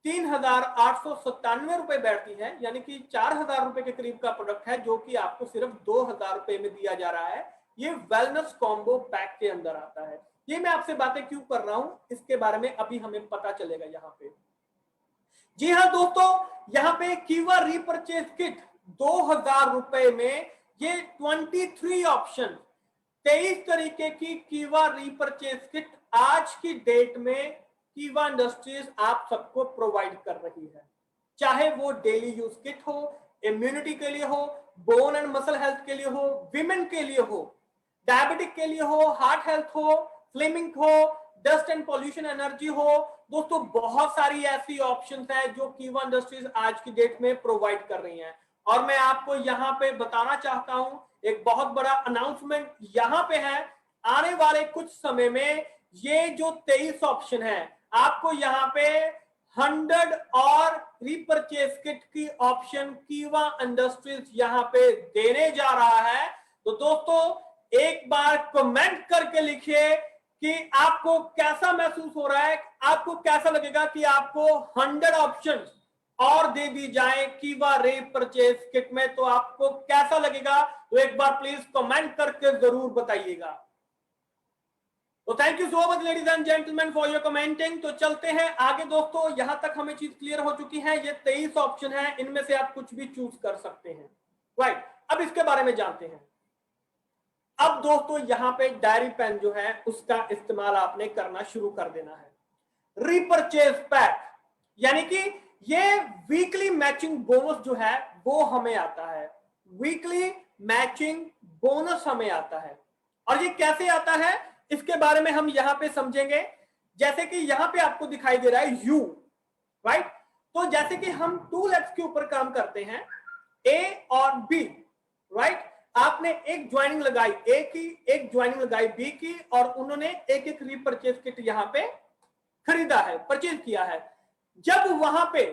3897 रुपए बैठती है, यानी कि 4000 रुपए के करीब का प्रोडक्ट है जो कि आपको सिर्फ 2000 रुपए में दिया जा रहा है। ये वेलनेस कॉम्बो पैक के अंदर आता है। ये मैं आपसे बातें क्यों कर रहा हूं इसके बारे में अभी हमें पता चलेगा यहाँ पे। जी हाँ दोस्तों, यहाँ पे कीवा रीपरचेज किट 2000 रुपए में ये 23 ऑप्शन, 23 तरीके की कीवा रीपरचेज किट आज की डेट में कीवा इंडस्ट्रीज आप सबको प्रोवाइड कर रही है, चाहे वो डेली यूज किट हो, इम्यूनिटी के लिए हो, बोन एंड मसल हेल्थ के लिए हो, विमेन के लिए हो, डायबिटिक के लिए हो, हार्ट हेल्थ हो, स्लिमिंग हो, डस्ट एंड पॉल्यूशन एनर्जी हो। दोस्तों बहुत सारी ऐसी ऑप्शंस है जो कीवा इंडस्ट्रीज आज की डेट में प्रोवाइड कर रही हैं। और मैं आपको यहाँ पे बताना चाहता हूं, एक बहुत बड़ा अनाउंसमेंट यहाँ पे है, आने वाले कुछ समय में ये जो 23 ऑप्शन है आपको यहाँ पे 100 और रीपरचेज किट की ऑप्शन कीवा इंडस्ट्रीज यहाँ पे देने जा रहा है। तो दोस्तों एक बार कमेंट करके लिखिए कि आपको कैसा महसूस हो रहा है, आपको कैसा लगेगा कि आपको 100 ऑप्शन और दे दी जाए कीवा रीपरचेज किट में, तो आपको कैसा लगेगा? तो एक बार प्लीज कमेंट करके जरूर बताइएगा। तो thank you so much ladies and gentleman for your commenting. तो चलते हैं आगे दोस्तों, यहां तक हमें चीज क्लियर हो चुकी है। ये 23 ऑप्शन है, इनमें से आप कुछ भी चूज कर सकते हैं, राइट। अब इसके बारे में जानते हैं। अब दोस्तों यहां पे डायरी पेन जो है उसका इस्तेमाल आपने करना शुरू कर देना है। रीपरचेज पैक यानी कि ये वीकली मैचिंग बोनस जो है वो हमें आता है, वीकली मैचिंग बोनस हमें आता है। और ये कैसे आता है इसके बारे में हम यहां पे समझेंगे। जैसे कि यहां पे आपको दिखाई दे रहा है यू, राइट। तो जैसे कि हम टू लेग्स के ऊपर काम करते हैं, ए और बी, राइट। आपने एक ज्वाइनिंग लगाई ए की, एक ज्वाइनिंग लगाई बी की, और उन्होंने एक एक रीपरचेज किट यहां पे खरीदा है, परचेज किया है। जब वहां पे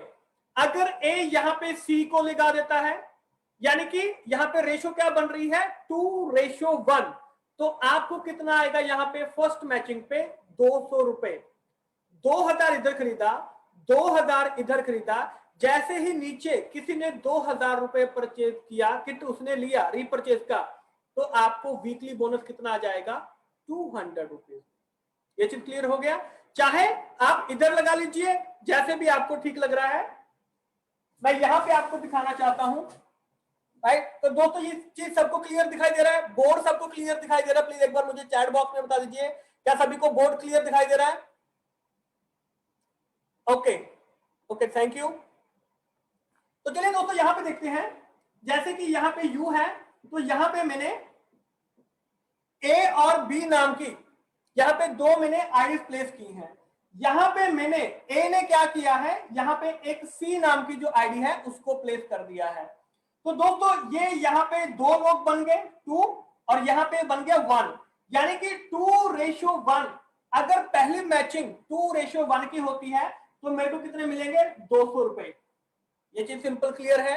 अगर ए यहां पे सी को लगा देता है, यानी कि यहां पे रेशो क्या बन रही है 2:1, तो आपको कितना आएगा यहां पे फर्स्ट मैचिंग पे 200 रुपए। 2000 इधर खरीदा, 2000 इधर खरीदा, जैसे ही नीचे किसी ने 2000 रुपए परचेज किया, किट उसने लिया रीपरचेज का, तो आपको वीकली बोनस कितना आ जाएगा 200 रुपीज। ये चीज क्लियर हो गया। चाहे आप इधर लगा लीजिए, जैसे भी आपको ठीक लग रहा है। मैं यहां पे आपको दिखाना चाहता हूं, राइट। तो दोस्तों ये चीज सबको क्लियर दिखाई दे रहा है, बोर्ड सबको क्लियर दिखाई दे रहा है? प्लीज एक बार मुझे चैट बॉक्स में बता दीजिए, क्या सभी को बोर्ड क्लियर दिखाई दे रहा है? Okay okay, thank you. तो चलिए दोस्तों यहां पे देखते हैं, जैसे कि यहां पे यू है, तो यहां पे मैंने ए और बी नाम की यहां पे दो मैंने आईडी प्लेस की हैं। यहां पे मैंने ए ने क्या किया है, यहां पे एक सी नाम की जो आईडी है उसको प्लेस कर दिया है। तो दोस्तों ये यहां पे दो लोग बन गए 2, और यहां पे बन गया 1, यानी कि 2:1। अगर पहली मैचिंग 2:1 की होती है तो मेरे को कितने मिलेंगे 200 रुपए। ये चीज सिंपल क्लियर है।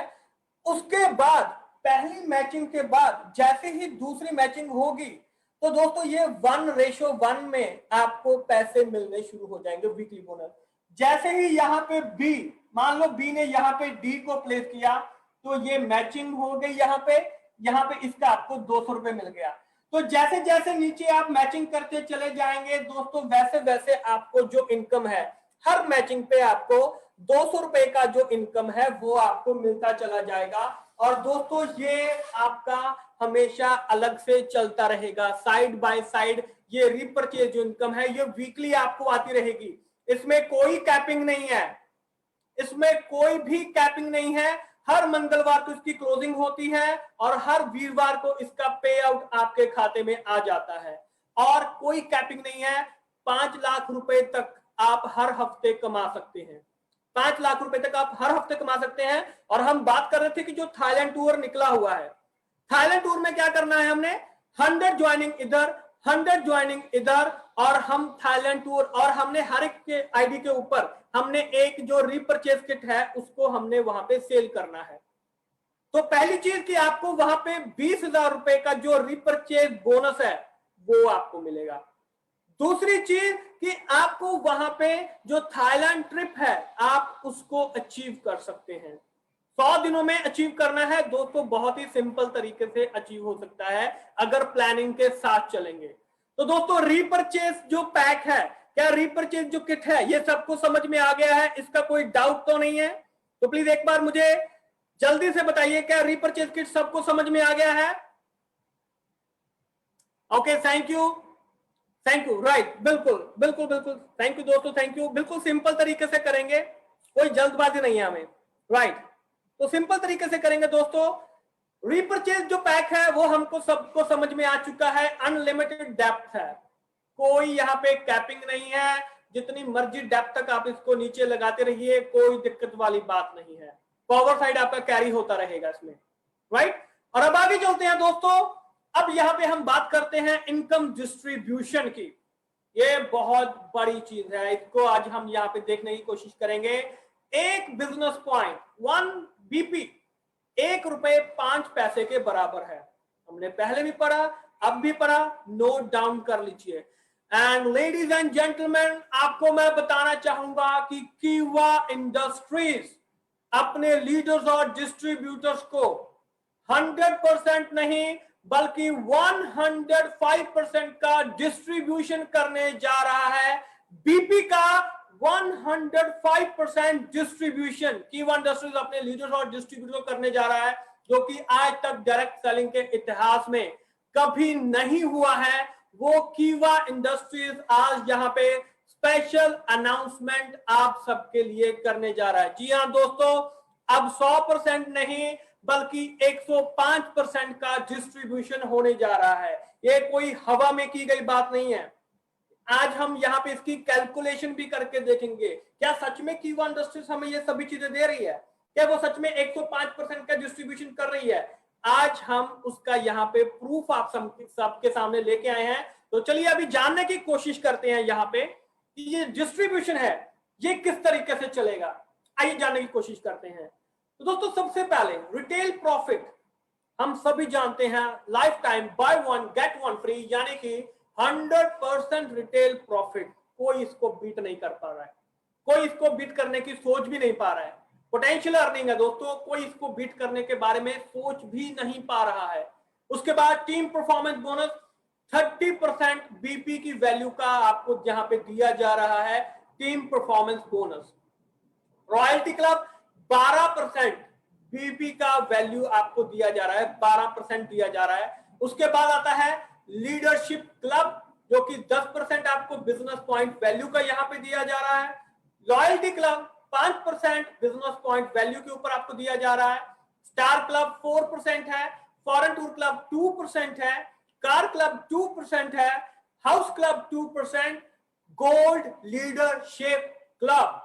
उसके बाद पहली मैचिंग के बाद जैसे ही दूसरी मैचिंग होगी, तो दोस्तों ये 1:1 में आपको पैसे मिलने शुरू हो जाएंगे, वीकली बोनस। जैसे ही यहाँ पे बी, मान लो बी ने यहाँ पे डी को प्लेस किया, तो ये मैचिंग हो गई यहाँ पे इसका आपको 200 रुपए मिल गया। तो जैसे जैसे नीचे आप मैचिंग करते चले जाएंगे दोस्तों, वैसे वैसे आपको जो इनकम है हर मैचिंग पे आपको 200 रुपए का जो इनकम है वो आपको मिलता चला जाएगा। और दोस्तों ये आपका हमेशा अलग से चलता रहेगा, साइड बाय साइड। ये रीपरचेज जो इनकम है ये वीकली आपको आती रहेगी, इसमें कोई कैपिंग नहीं है, इसमें कोई भी कैपिंग नहीं है। हर मंगलवार को इसकी क्लोजिंग होती है और हर वीरवार को इसका पे आउट आपके खाते में आ जाता है, और कोई कैपिंग नहीं है। 5 लाख रुपए तक आप हर हफ्ते कमा सकते हैं, 5 लाख रुपए तक आप हर हफ्ते कमा सकते हैं। और हम बात कर रहे थे कि जो थाईलैंड टूर निकला हुआ है, थाईलैंड टूर में क्या करना है हमने 100 ज्वाइनिंग इधर, 100 ज्वाइनिंग इधर, और हम थाईलैंड टूर, और हमने हर एक के आईडी के ऊपर हमने एक जो रीपरचेज किट है उसको हमने वहां पे सेल करना है। तो पहली चीज कि आपको वहां पे 20,000 रुपए का जो रीपरचेज बोनस है वो आपको मिलेगा। दूसरी चीज कि आपको वहां पे जो थाईलैंड ट्रिप है आप उसको अचीव कर सकते हैं। 100 दिनों में अचीव करना है दोस्तों, बहुत ही सिंपल तरीके से अचीव हो सकता है अगर प्लानिंग के साथ चलेंगे। तो दोस्तों रीपरचेज जो पैक है, क्या रीपरचेज जो किट है, ये सबको समझ में आ गया है? इसका कोई डाउट तो नहीं है? तो प्लीज एक बार मुझे जल्दी से बताइए, क्या रीपरचेज किट सबको समझ में आ गया है? Okay, thank you. Thank you, right, बिल्कुल बिल्कुल बिल्कुल, थैंक यू दोस्तों, थैंक यू। बिल्कुल सिंपल तरीके से करेंगे, कोई जल्दबाजी नहीं है हमें, राइट। तो सिंपल तरीके से करेंगे दोस्तों। रीपरचेज जो पैक है वो हमको सबको समझ में आ चुका है, अनलिमिटेड डेप्थ है, कोई यहाँ पे कैपिंग नहीं है, जितनी मर्जी डेप्थ तक आप इसको नीचे लगाते रहिए, कोई दिक्कत वाली बात नहीं है, पावर साइड आपका कैरी होता रहेगा इसमें, राइट। और अब आगे चलते हैं दोस्तों। अब यहाँ पे हम बात करते हैं इनकम डिस्ट्रीब्यूशन की। ये बहुत बड़ी चीज है, इसको आज हम यहाँ पे देखने की कोशिश करेंगे। एक बिजनेस पॉइंट 1 BP ₹1.05 के बराबर है। हमने पहले भी पढ़ा, अब भी पढ़ा, नोट डाउन कर लीजिए। एंड लेडीज एंड जेंटलमैन, आपको मैं बताना चाहूंगा कि कीवा इंडस्ट्रीज अपने लीडर्स और डिस्ट्रीब्यूटर्स को 100% नहीं बल्कि 105% का डिस्ट्रीब्यूशन करने जा रहा है। बीपी का 105% डिस्ट्रीब्यूशन कीवा इंडस्ट्रीज अपने लीडर्स और डिस्ट्रीब्यूटर को करने जा रहा है, जो कि आज तक डायरेक्ट सेलिंग के इतिहास में कभी नहीं हुआ है। वो कीवा इंडस्ट्रीज आज यहाँ पे स्पेशल अनाउंसमेंट आप सबके लिए करने जा रहा है। जी हाँ दोस्तों, अब 100% नहीं बल्कि 105% का डिस्ट्रीब्यूशन होने जा रहा है। ये कोई हवा में की गई बात नहीं है। आज हम यहाँ पे इसकी कैलकुलेशन भी करके देखेंगे, क्या सच में कीवा इंडस्ट्रीज हमें ये सभी चीजें दे रही है, क्या वो सच में 105% का डिस्ट्रीब्यूशन कर रही है। आज हम उसका यहाँ पे प्रूफ आप सबके सामने लेके आए हैं। तो चलिए अभी जानने की कोशिश करते हैं यहाँ पे कि ये डिस्ट्रीब्यूशन है ये किस तरीके से चलेगा। आइए जानने की कोशिश करते हैं। तो दोस्तों सबसे पहले रिटेल प्रॉफिट हम सभी जानते हैं, life time bye one get one free, यानी कि 100% रिटेल प्रॉफिट। कोई इसको बीट नहीं कर पा रहा है, कोई इसको बीट करने की सोच भी नहीं पा रहा है। पोटेंशियल अर्निंग है दोस्तों, कोई इसको बीट करने के बारे में सोच भी नहीं पा रहा है। उसके बाद टीम परफॉर्मेंस बोनस 30% बीपी की वैल्यू का आपको यहां पे दिया जा रहा है, team performance bonus. Royalty club 12% BP का वैल्यू आपको दिया जा रहा है, 12% दिया जा रहा है। उसके बाद आता है लीडरशिप क्लब, जो कि 10% आपको बिजनेस पॉइंट वैल्यू का यहां पे दिया जा रहा है। Loyalty club 5% business point value के ऊपर आपको दिया जा रहा है। स्टार क्लब 4% है, फॉरेन टूर क्लब 2% है, कार क्लब 2% है, house club 2%, gold leadership club,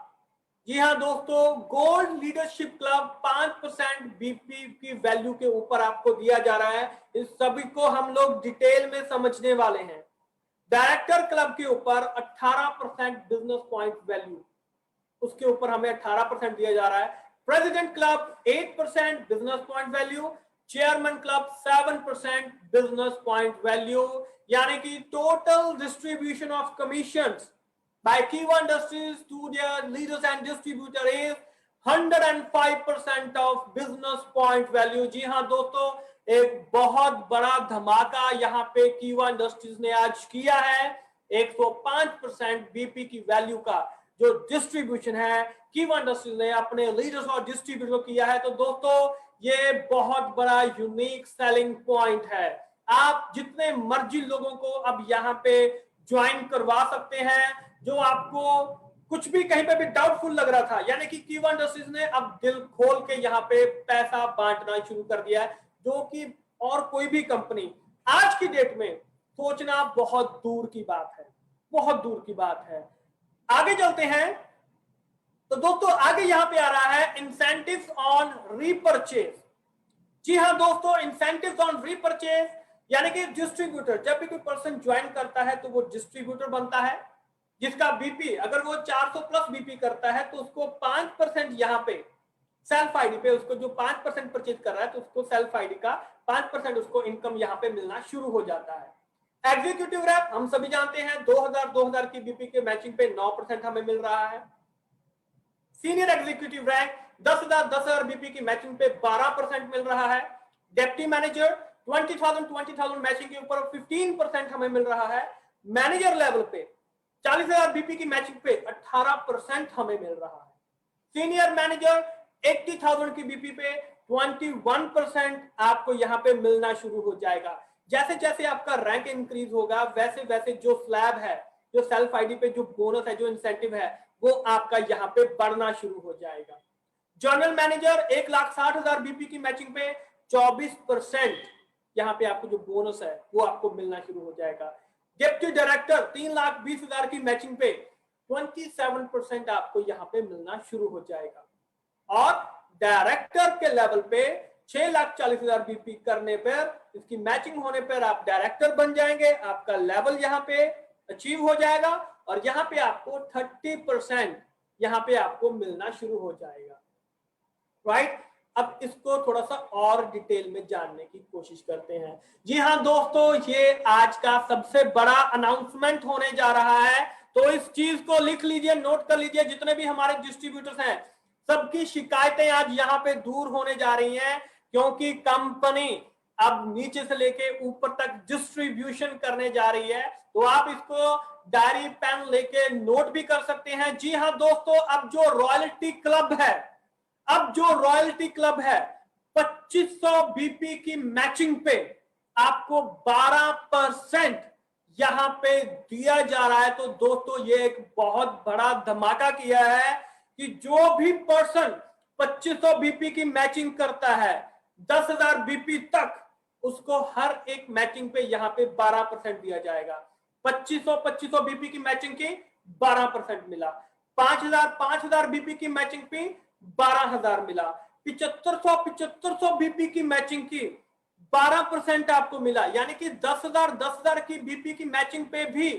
जी हाँ दोस्तों, गोल्ड लीडरशिप क्लब 5% बीपी की वैल्यू के ऊपर आपको दिया जा रहा है। इस सभी को हम लोग डिटेल में समझने वाले हैं। डायरेक्टर क्लब के ऊपर 18% बिजनेस पॉइंट वैल्यू, उसके ऊपर हमें 18% दिया जा रहा है। President club 8% business point value, chairman club 7% business point value, यानी कि total distribution of commissions by Kiva Industries to their leaders and distributor is 105% of business point value। जी हाँ दोस्तों, एक बहुत बड़ा धमाका यहाँ पे कीवा इंडस्ट्रीज ने आज किया है। 105% बीपी की वैल्यू का जो डिस्ट्रीब्यूशन है कीवा इंडस्ट्रीज ने अपने लीडर्स और डिस्ट्रीब्यूटर को किया है। तो दोस्तों ये बहुत बड़ा यूनिक सेलिंग पॉइंट है। आप जितने मर्जी लोगों को अब यहाँ पे ज्वाइन करवा सकते हैं, जो आपको कुछ भी कहीं पे भी डाउटफुल लग रहा था, यानी कि कीवा इंडस्ट्रीज ने अब दिल खोल के यहाँ पे पैसा बांटना शुरू कर दिया है, जो कि और कोई भी कंपनी आज की डेट में सोचना बहुत दूर की बात है, बहुत दूर की बात है। आगे चलते हैं। तो दोस्तों आगे यहाँ पे आ रहा है इंसेंटिव्स ऑन रीपरचेज। जी हाँ दोस्तों, इंसेंटिव्स ऑन रीपरचेज यानी कि डिस्ट्रीब्यूटर, जब भी कोई पर्सन ज्वाइन करता है तो वो डिस्ट्रीब्यूटर बनता है, जिसका बीपी अगर वो 400 प्लस बीपी करता है तो उसको 5% यहाँ पे सेल्फ आईडी पे, उसको जो 5% परचेज कर रहा है तो उसको सेल्फ आईडी का 5% उसको इनकम यहाँ पे मिलना शुरू हो जाता है। एग्जीक्यूटिव रैप हम सभी जानते हैं 2000 की बीपी के मैचिंग पे 9% हमें मिल रहा है। सीनियर एग्जीक्यूटिव रैंक 10,000 बीपी की मैचिंग पे 12% मिल रहा है। डेप्टी मैनेजर 20,000 मैचिंग के ऊपर 15% हमें मिल रहा है। मैनेजर लेवल पे 40,000 बीपी की मैचिंग पे 18% हमें मिल रहा है। सीनियर मैनेजर 80,000 की बीपी पे 21% आपको यहाँ पे मिलना शुरू हो जाएगा। जैसे जैसे आपका रैंक इंक्रीज होगा वैसे वैसे जो स्लैब है, जो सेल्फ आईडी पे जो बोनस है, जो इंसेंटिव है, वो आपका यहाँ पे बढ़ना शुरू हो जाएगा। जनरल मैनेजर 1,60,000 बीपी की मैचिंग पे 24% यहाँ पे आपको जो बोनस है वो आपको मिलना शुरू हो जाएगा। डिप्टी डायरेक्टर 3,20,000 की मैचिंग पे 27% आपको यहाँ पे मिलना शुरू हो जाएगा। और डायरेक्टर के लेवल पे 6,40,000 बीपी करने पर, इसकी मैचिंग होने पर आप डायरेक्टर बन जाएंगे, आपका लेवल यहाँ पे अचीव हो जाएगा और यहाँ पे आपको 30% यहाँ पे आपको मिलना शुरू हो जाएगा। राइट? अब इसको थोड़ा सा और डिटेल में जानने की कोशिश करते हैं। जी हाँ दोस्तों, ये आज का सबसे बड़ा अनाउंसमेंट होने जा रहा है, तो इस चीज को लिख लीजिए, नोट कर लीजिए। जितने भी हमारे डिस्ट्रीब्यूटर्स हैं सबकी शिकायतें आज यहाँ पे दूर होने जा रही हैं, क्योंकि कंपनी अब नीचे से लेके ऊपर तक डिस्ट्रीब्यूशन करने जा रही है। तो आप इसको डायरी पेन लेके नोट भी कर सकते हैं। जी हाँ दोस्तों, अब जो रॉयल्टी क्लब है, अब जो रॉयल्टी क्लब है 2500 बीपी की मैचिंग पे आपको 12% यहां पे दिया जा रहा है। तो दोस्तों ये एक बहुत बड़ा धमाका किया है कि जो भी पर्सन 2500 बीपी की मैचिंग करता है 10,000 बीपी तक, उसको हर एक मैचिंग पे यहां पे 12% दिया जाएगा। 2500 बीपी की मैचिंग की 12% मिला, 5,000 बीपी की मैचिंग पे 12,000 मिला, 7500 बीपी की मैचिंग की 12% आपको मिला, यानी कि 10,000 की बीपी की मैचिंग पे भी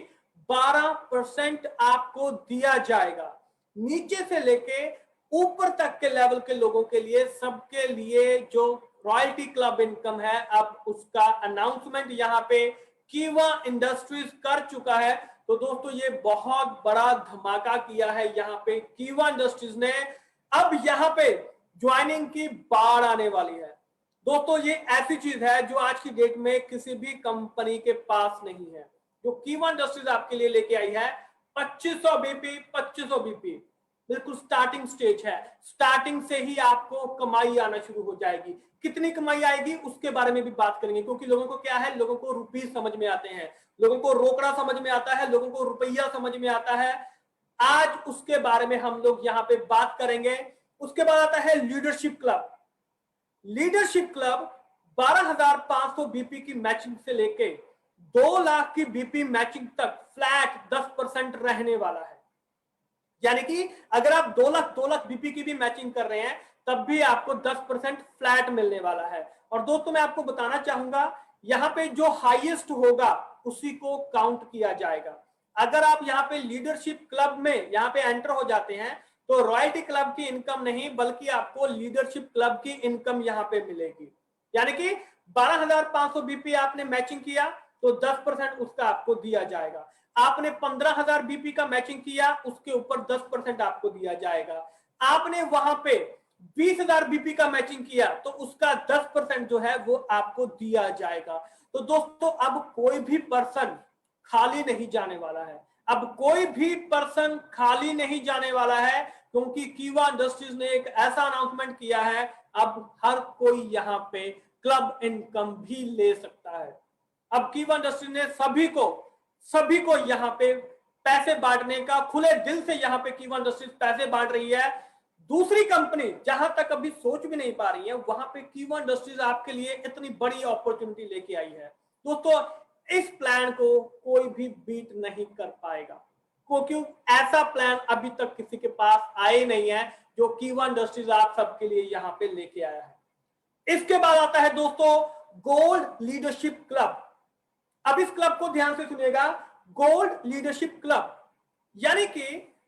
12% आपको दिया जाएगा। नीचे से लेके ऊपर तक के लेवल के लोगों के लिए, सबके लिए जो रॉयल्टी क्लब इनकम है, अब उसका अनाउंसमेंट यहाँ पे कीवा इंडस्ट्रीज कर चुका है। तो दोस्तों ये बहुत बड़ा धमाका किया है यहाँ पे कीवा इंडस्ट्रीज ने। अब यहाँ पे ज्वाइनिंग की बाढ़ आने वाली है दोस्तों। ये ऐसी चीज है जो आज की डेट में किसी भी कंपनी के पास नहीं है, जो कीवा इंडस्ट्रीज आपके लिए लेके आई है। 2500 बीपी, 2500 बीपी बिल्कुल स्टार्टिंग स्टेज है। स्टार्टिंग से ही आपको कमाई आना शुरू हो जाएगी। कितनी कमाई आएगी उसके बारे में भी बात करेंगे, क्योंकि लोगों को क्या है, लोगों को रुपीज समझ में आते हैं, लोगों को रोकड़ा समझ में आता है, लोगों को रुपया समझ में आता है। आज उसके बारे में हम लोग यहाँ पे बात करेंगे। उसके बाद आता है leadership club. Leadership club 12,500 BP की मैचिंग से लेके 2 लाख की बीपी मैचिंग तक फ्लैट 10% रहने वाला है। यानी कि अगर आप 2 लाख बीपी की भी मैचिंग कर रहे हैं तब भी आपको 10% फ्लैट मिलने वाला है। और दोस्तों मैं आपको बताना चाहूंगा, यहाँ पे जो हाईएस्ट होगा उसी को काउंट किया जाएगा। अगर आप यहाँ पे लीडरशिप क्लब में यहाँ पे एंटर हो जाते हैं तो रॉयल्टी क्लब की इनकम नहीं बल्कि आपको लीडरशिप क्लब की इनकम यहाँ पे मिलेगी। यानी कि 12,500 बीपी आपने मैचिंग किया तो 10% उसका आपको दिया जाएगा। आपने 15,000 बीपी का मैचिंग किया, उसके ऊपर 10% आपको दिया जाएगा। आपने वहां पे 20,000 बीपी का मैचिंग किया तो उसका 10% जो है वो आपको दिया जाएगा। तो दोस्तों अब कोई भी पर्सन खाली नहीं जाने वाला है, अब कोई भी पर्सन खाली नहीं जाने वाला है, क्योंकि कीवा इंडस्ट्रीज ने एक ऐसा अनाउंसमेंट किया है, अब हर कोई यहाँ पे क्लब इनकम भी ले सकता है। अब कीवा इंडस्ट्रीज ने सभी को यहाँ पे पैसे बांटने का, खुले दिल से यहाँ पे कीवा इंडस्ट्रीज पैसे बांट रही है। दूसरी कंपनी जहां तक अभी सोच भी नहीं पा रही है, वहां पे कीवा इंडस्ट्रीज आपके लिए इतनी बड़ी अपॉर्चुनिटी लेके आई है। दोस्तों इस प्लान को कोई भी बीट नहीं कर पाएगा, क्योंकि ऐसा प्लान अभी तक किसी के पास आए नहीं है जो कीवा इंडस्ट्रीज आप सबके लिए यहाँ पे लेके आया है। इसके बाद आता है दोस्तों गोल्ड लीडरशिप क्लब। अब इस क्लब को ध्यान से सुनिएगा, गोल्ड लीडरशिप क्लब, यानी कि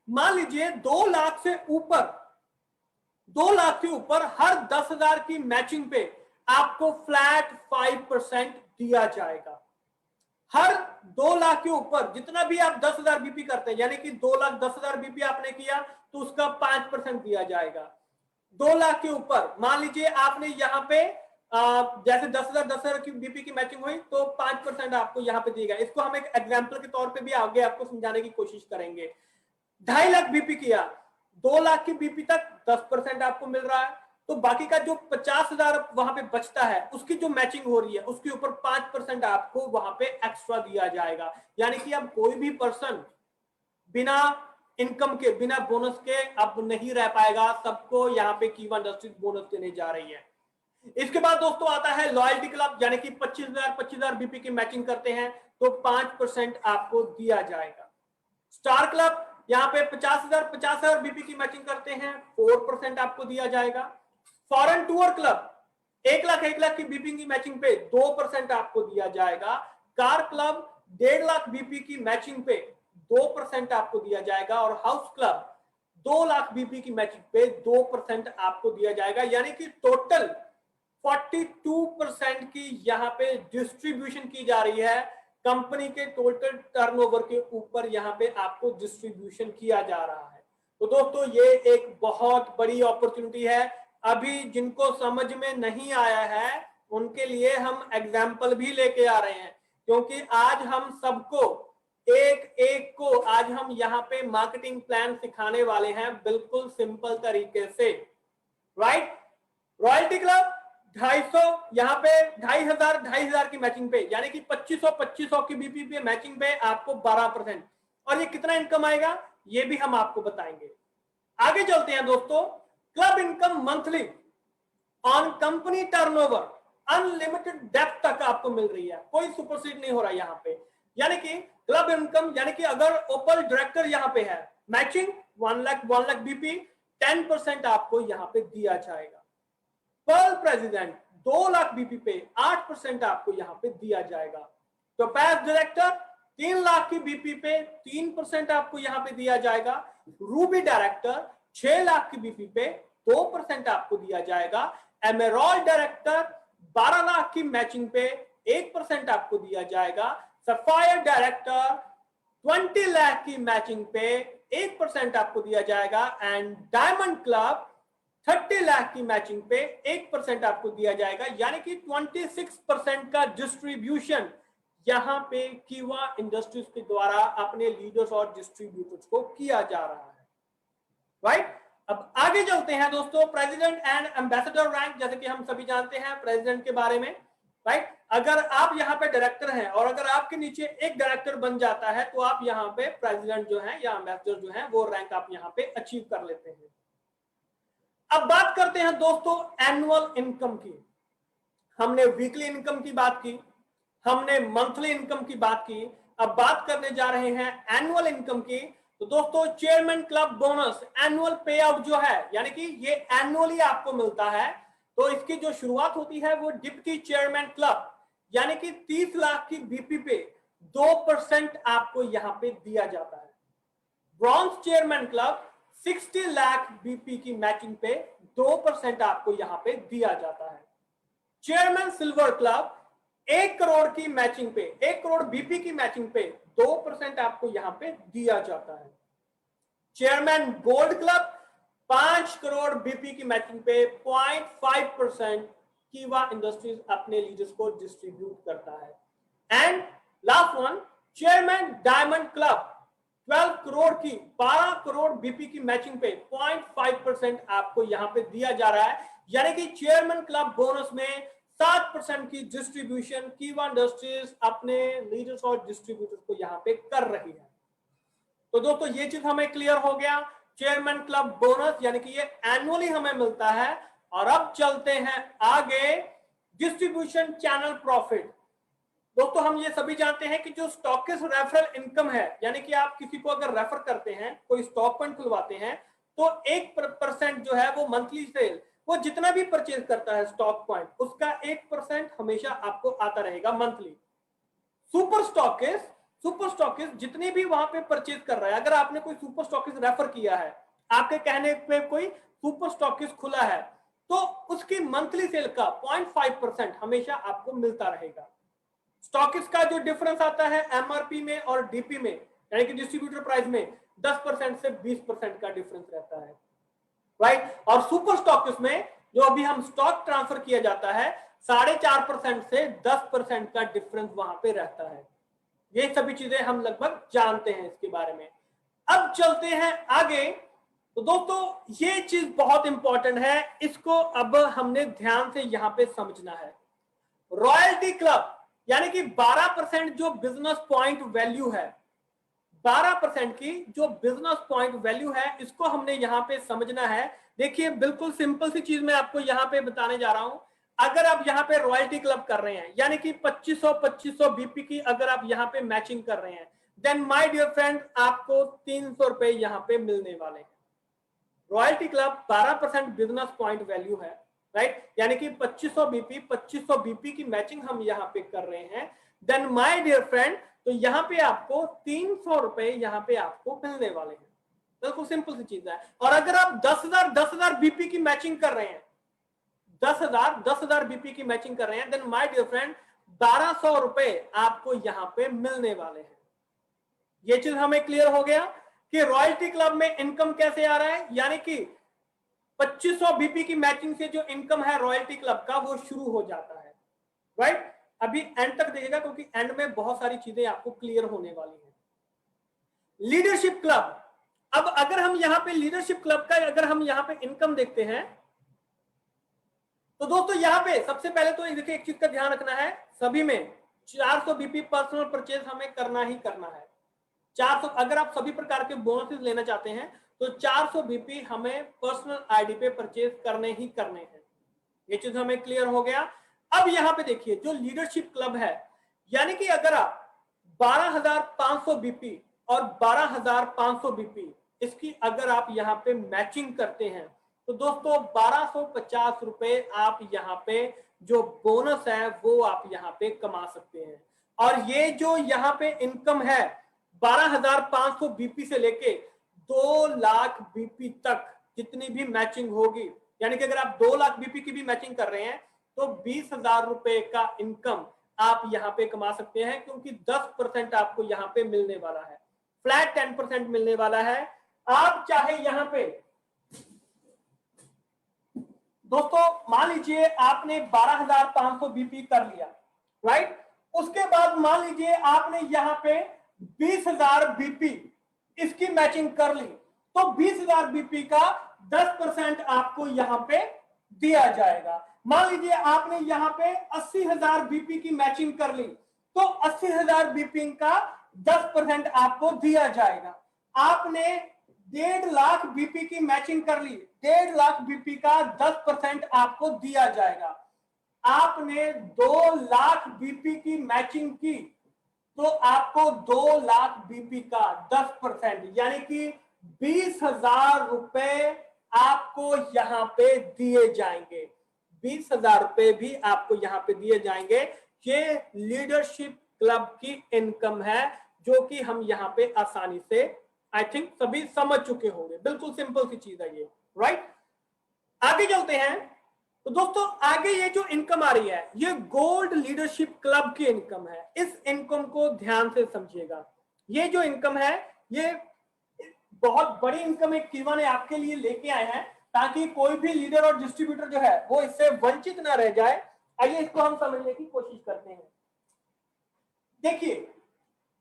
मान लीजिए 2 लाख से ऊपर हर 10,000 की मैचिंग पे आपको फ्लैट 5% दिया जाएगा। हर 2 लाख के ऊपर जितना भी आप 10,000 बीपी करते हैं, यानी कि 2,10,000 बीपी आपने किया तो उसका 5% दिया जाएगा। 2 लाख के ऊपर मान लीजिए आपने यहाँ पे जैसे 10,000 की बीपी की मैचिंग हुई तो 5% आपको यहाँ पे दिएगा। इसको हम एक एग्जाम्पल के तौर पे भी आगे आपको समझाने की कोशिश करेंगे। 2.5 लाख बीपी किया, 2 लाख की बीपी तक 10% आपको मिल रहा है, तो बाकी का जो 50,000 वहां पे बचता है उसकी जो मैचिंग हो रही है उसके ऊपर 5% आपको वहां पे एक्स्ट्रा दिया जाएगा। यानी कि अब कोई भी पर्सन बिना इनकम के, बिना बोनस के अब नहीं रह पाएगा, सबको यहाँ पे कीवा इंडस्ट्रीज बोनस देने जा रही है। इसके बाद दोस्तों आता है लॉयल्टी क्लब, यानी कि 25,000 बीपी की मैचिंग करते हैं तो 5% आपको दिया जाएगा। स्टार क्लब यहाँ पे 50,000 बीपी की मैचिंग करते हैं, 4% आपको दिया जाएगा। फॉरेन टूर क्लब 1 लाख की बीपी की मैचिंग पे 2% आपको दिया जाएगा। कार क्लब 1.5 लाख बीपी की मैचिंग पे 2% आपको दिया जाएगा। और हाउस क्लब 2 लाख बीपी की मैचिंग पे 2% आपको दिया जाएगा। यानी कि टोटल 42% की यहाँ पे डिस्ट्रीब्यूशन की जा रही है। कंपनी के टोटल टर्नओवर के ऊपर यहाँ पे आपको डिस्ट्रीब्यूशन किया जा रहा है। तो दोस्तों ये एक बहुत बड़ी अपॉर्चुनिटी है। अभी जिनको समझ में नहीं आया है उनके लिए हम एग्जाम्पल भी लेके आ रहे हैं, क्योंकि आज हम सबको एक एक को आज हम यहाँ पे मार्केटिंग प्लान सिखाने वाले हैं बिल्कुल सिंपल तरीके से, राइट। रॉयल्टी क्लब 250, यहाँ पे 2,500 की मैचिंग पे, यानी कि 2500 की बीपी पे मैचिंग पे आपको 12%। और ये कितना इनकम आएगा ये भी हम आपको बताएंगे। आगे चलते हैं दोस्तों। Club income monthly on company turnover unlimited depth तक आपको मिल रही है, कोई सुपरसीड नहीं हो रहा है यहाँ पे। यानी कि क्लब इनकम, यानी कि अगर ओपल डायरेक्टर यहाँ पे है, मैचिंग 1 लाख बीपी 10% आपको यहाँ पे दिया जाएगा। पर्ल प्रेसिडेंट 2 लाख बीपी पे 8% आपको यहाँ पे दिया जाएगा। तो पैस डायरेक्टर 3 लाख की बीपी पे 3% आपको यहाँ पे दिया जाएगा। रूबी डायरेक्टर 6 लाख की बीपी पे 2% आपको दिया जाएगा। एमेरॉल्ड डायरेक्टर 12 लाख की मैचिंग पे 1% आपको दिया जाएगा। सफायर डायरेक्टर 20 लाख की मैचिंग पे 1% आपको दिया जाएगा। एंड डायमंड क्लब 30 लाख की मैचिंग पे 1% आपको दिया जाएगा। यानी कि 26% का डिस्ट्रीब्यूशन यहां पे कीवा इंडस्ट्रीज के द्वारा अपने लीडर्स और डिस्ट्रीब्यूटर्स को किया जा रहा है, राइट। अब आगे चलते हैं दोस्तों। प्रेसिडेंट एंड एम्बेसडर रैंक, जैसे कि हम सभी जानते हैं प्रेसिडेंट के बारे में, राइट। अगर आप यहाँ पे डायरेक्टर हैं और अगर आपके नीचे एक डायरेक्टर बन जाता है तो आप यहाँ पे प्रेसिडेंट जो है या एम्बेसडर जो है वो रैंक आप यहाँ पे अचीव कर लेते हैं। अब बात करते हैं दोस्तों एनुअल इनकम की। हमने वीकली इनकम की बात की, हमने मंथली इनकम की बात की, अब बात करने जा रहे हैं एनुअल इनकम की। तो दोस्तों चेयरमैन क्लब बोनस एनुअल पे आउट जो है, यानी कि ये एनुअली आपको मिलता है। तो इसकी जो शुरुआत होती है वो डिप्टी चेयरमैन क्लब, यानी कि 30 लाख की बीपी पे 2% आपको यहां पे दिया जाता है। Bronze chairman club 60 lakh BP की मैचिंग पे 2% आपको यहां पे दिया जाता है। चेयरमैन सिल्वर क्लब 1 करोड़ की मैचिंग पे, 1 करोड़ बीपी की मैचिंग पे 2% आपको यहां पे दिया जाता है। Chairman gold club 5 crore BP की मैचिंग पे 0.5% कीवा इंडस्ट्रीज अपने लीडर्स को डिस्ट्रीब्यूट करता है। And last one, chairman diamond club 12 crore की 12 करोड़ बीपी की मैचिंग पे 0.5% आपको यहां पे दिया जा रहा है। यानी कि चेयरमैन क्लब बोनस में 7% की डिस्ट्रीब्यूशन कीवा इंडस्ट्रीज अपने लीडर्स और डिस्ट्रीब्यूटर्स को यहां पे कर रही है। तो दोस्तों ये चीज हमें क्लियर हो गया, चेयरमैन क्लब बोनस यानी कि ये एनुअली हमें मिलता है। और अब चलते हैं आगे, डिस्ट्रीब्यूशन चैनल प्रॉफिट। दोस्तों हम ये सभी जानते हैं कि जो स्टॉकिस्ट रेफरल इनकम है, यानी कि आप किसी को अगर रेफर करते हैं, कोई स्टॉक पॉइंट खुलवाते हैं, तो 1% जो है वो मंथली सेल, वो जितना भी परचेज करता है स्टॉक पॉइंट, उसका 1% हमेशा आपको आता रहेगा मंथली। सुपर स्टॉकिस्ट जितने भी वहां पे परचेज कर रहा है, अगर आपने कोई सुपर स्टॉकिस्ट रेफर किया है, आपके कहने पे कोई सुपर स्टॉकिस्ट खुला है, तो उसकी मंथली सेल का 0.5% हमेशा आपको मिलता रहेगा। स्टॉकिस्ट का जो डिफरेंस आता है एमआरपी में और डीपी में, यानी कि डिस्ट्रीब्यूटर प्राइस में 10% से 20% का डिफरेंस रहता है, राइट। और सुपर स्टॉकिस्ट में जो अभी हम स्टॉक ट्रांसफर किया जाता है 4.5% से 10% का डिफरेंस वहां पे रहता है। ये सभी चीजें हम लगभग जानते हैं इसके बारे में। अब चलते हैं आगे, तो दोस्तों ये चीज बहुत इंपॉर्टेंट है, इसको अब हमने ध्यान से यहां पे समझना है। रॉयल्टी क्लब यानी कि 12% जो बिजनेस पॉइंट वैल्यू है, 12% की जो बिजनेस पॉइंट वैल्यू है, इसको हमने यहां पे समझना है। देखिए बिल्कुल सिंपल सी चीज मैं आपको यहां पे बताने जा रहा हूं। अगर आप यहां पे रॉयल्टी क्लब कर रहे हैं यानी कि 2500 बीपी की अगर आप यहां पे मैचिंग कर रहे हैं, देन माय डियर फ्रेंड आपको 300 रुपए यहां पे मिलने वाले हैं। Royalty club 12% business point value है, राइट, यानी कि 2500 बीपी की मैचिंग हम यहां पे कर रहे हैं, देन माय डियर फ्रेंड तो यहां पे आपको 300 रुपए यहां पे आपको मिलने वाले हैं। बिल्कुल सिंपल सी चीज है। और अगर आप 10,000 बीपी की मैचिंग कर रहे हैं, 10,000 बीपी की मैचिंग कर रहे हैं, देन माय डियर फ्रेंड 1200 रुपए आपको यहां पे मिलने वाले हैं। ये चीज हमें क्लियर हो गया कि रॉयल्टी क्लब में इनकम कैसे आ रहा है, यानी कि 2500 बीपी की मैचिंग से जो इनकम है रॉयल्टी क्लब का वो शुरू हो जाता है, राइट। अभी एंड तक देखिएगा क्योंकि एंड में बहुत सारी चीजें आपको क्लियर होने वाली हैं। लीडरशिप क्लब, अब अगर हम यहां पे लीडरशिप क्लब का अगर हम यहां पे इनकम देखते हैं तो दोस्तों यहां पे सबसे पहले तो देखिए एक चीज का ध्यान रखना है, सभी में 400 बीपी पर्सनल परचेज हमें करना ही करना है। 400 अगर आप सभी प्रकार के बोनसेस लेना चाहते हैं तो 400 बीपी हमें पर्सनल आईडी पे परचेज करने ही करने हैं। ये चीज हमें क्लियर हो गया। अब यहां पे देखिए जो लीडरशिप क्लब है, यानी कि अगर आप 12,500 बीपी और 12,500 बीपी इसकी अगर आप यहां पे मैचिंग करते हैं तो दोस्तों 1250 रुपए आप यहां पे जो बोनस है वो आप यहां पे कमा सकते हैं। और ये जो यहां पे इनकम है 12,500 बीपी से लेके 2 लाख बीपी तक जितनी भी मैचिंग होगी, यानी कि अगर आप 2 लाख बीपी की भी मैचिंग कर रहे हैं तो 20,000 रुपए का इनकम आप यहां पे कमा सकते हैं, क्योंकि 10% आपको यहां पे मिलने वाला है, फ्लैट 10% मिलने वाला है। आप चाहे यहां पे दोस्तों मान लीजिए आपने 12,500 बीपी कर लिया, राइट, उसके बाद मान लीजिए आपने यहां पे 20,000 बीपी इसकी मैचिंग कर ली तो 20,000 बीपी का 10% आपको यहां पे दिया जाएगा। मान लीजिए आपने यहां पे 80,000 बीपी की मैचिंग कर ली तो 80,000 बीपी का 10% आपको दिया जाएगा। आपने 1.5 लाख बीपी की मैचिंग कर ली, 1.5 लाख बीपी का 10% आपको दिया जाएगा। आपने 2 लाख बीपी की मैचिंग की तो आपको 2 लाख बीपी का 10% यानी कि 20,000 रुपए आपको यहां पे दिए जाएंगे। 20,000 रुपए भी आपको यहां पे दिए जाएंगे। ये लीडरशिप क्लब की इनकम है जो कि हम यहां पे आसानी से आई थिंक सभी समझ चुके होंगे। बिल्कुल सिंपल सी चीज है ये, राइट। आगे चलते हैं तो दोस्तों आगे ये जो इनकम आ रही है ये गोल्ड लीडरशिप क्लब की इनकम है। इस इनकम को ध्यान से समझिएगा। ये जो इनकम है ये बहुत बड़ी इनकम एक कीवा ने आपके लिए लेके आए हैं ताकि कोई भी लीडर और डिस्ट्रीब्यूटर जो है वो इससे वंचित ना रह जाए। आइए इसको हम समझने की कोशिश करते हैं। देखिए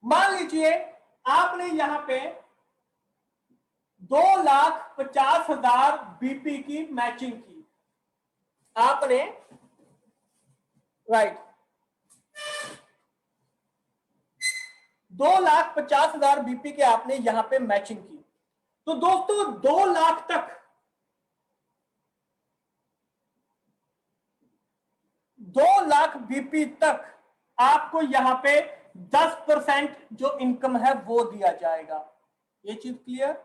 मान लीजिए आपने यहां पे 2,50,000 बीपी की मैचिंग की, आपने राइट 2,50,000 बीपी के आपने यहां पे मैचिंग की तो दोस्तों 2 लाख तक 2 लाख बीपी तक आपको यहां पे 10% जो इनकम है वो दिया जाएगा। ये चीज क्लियर।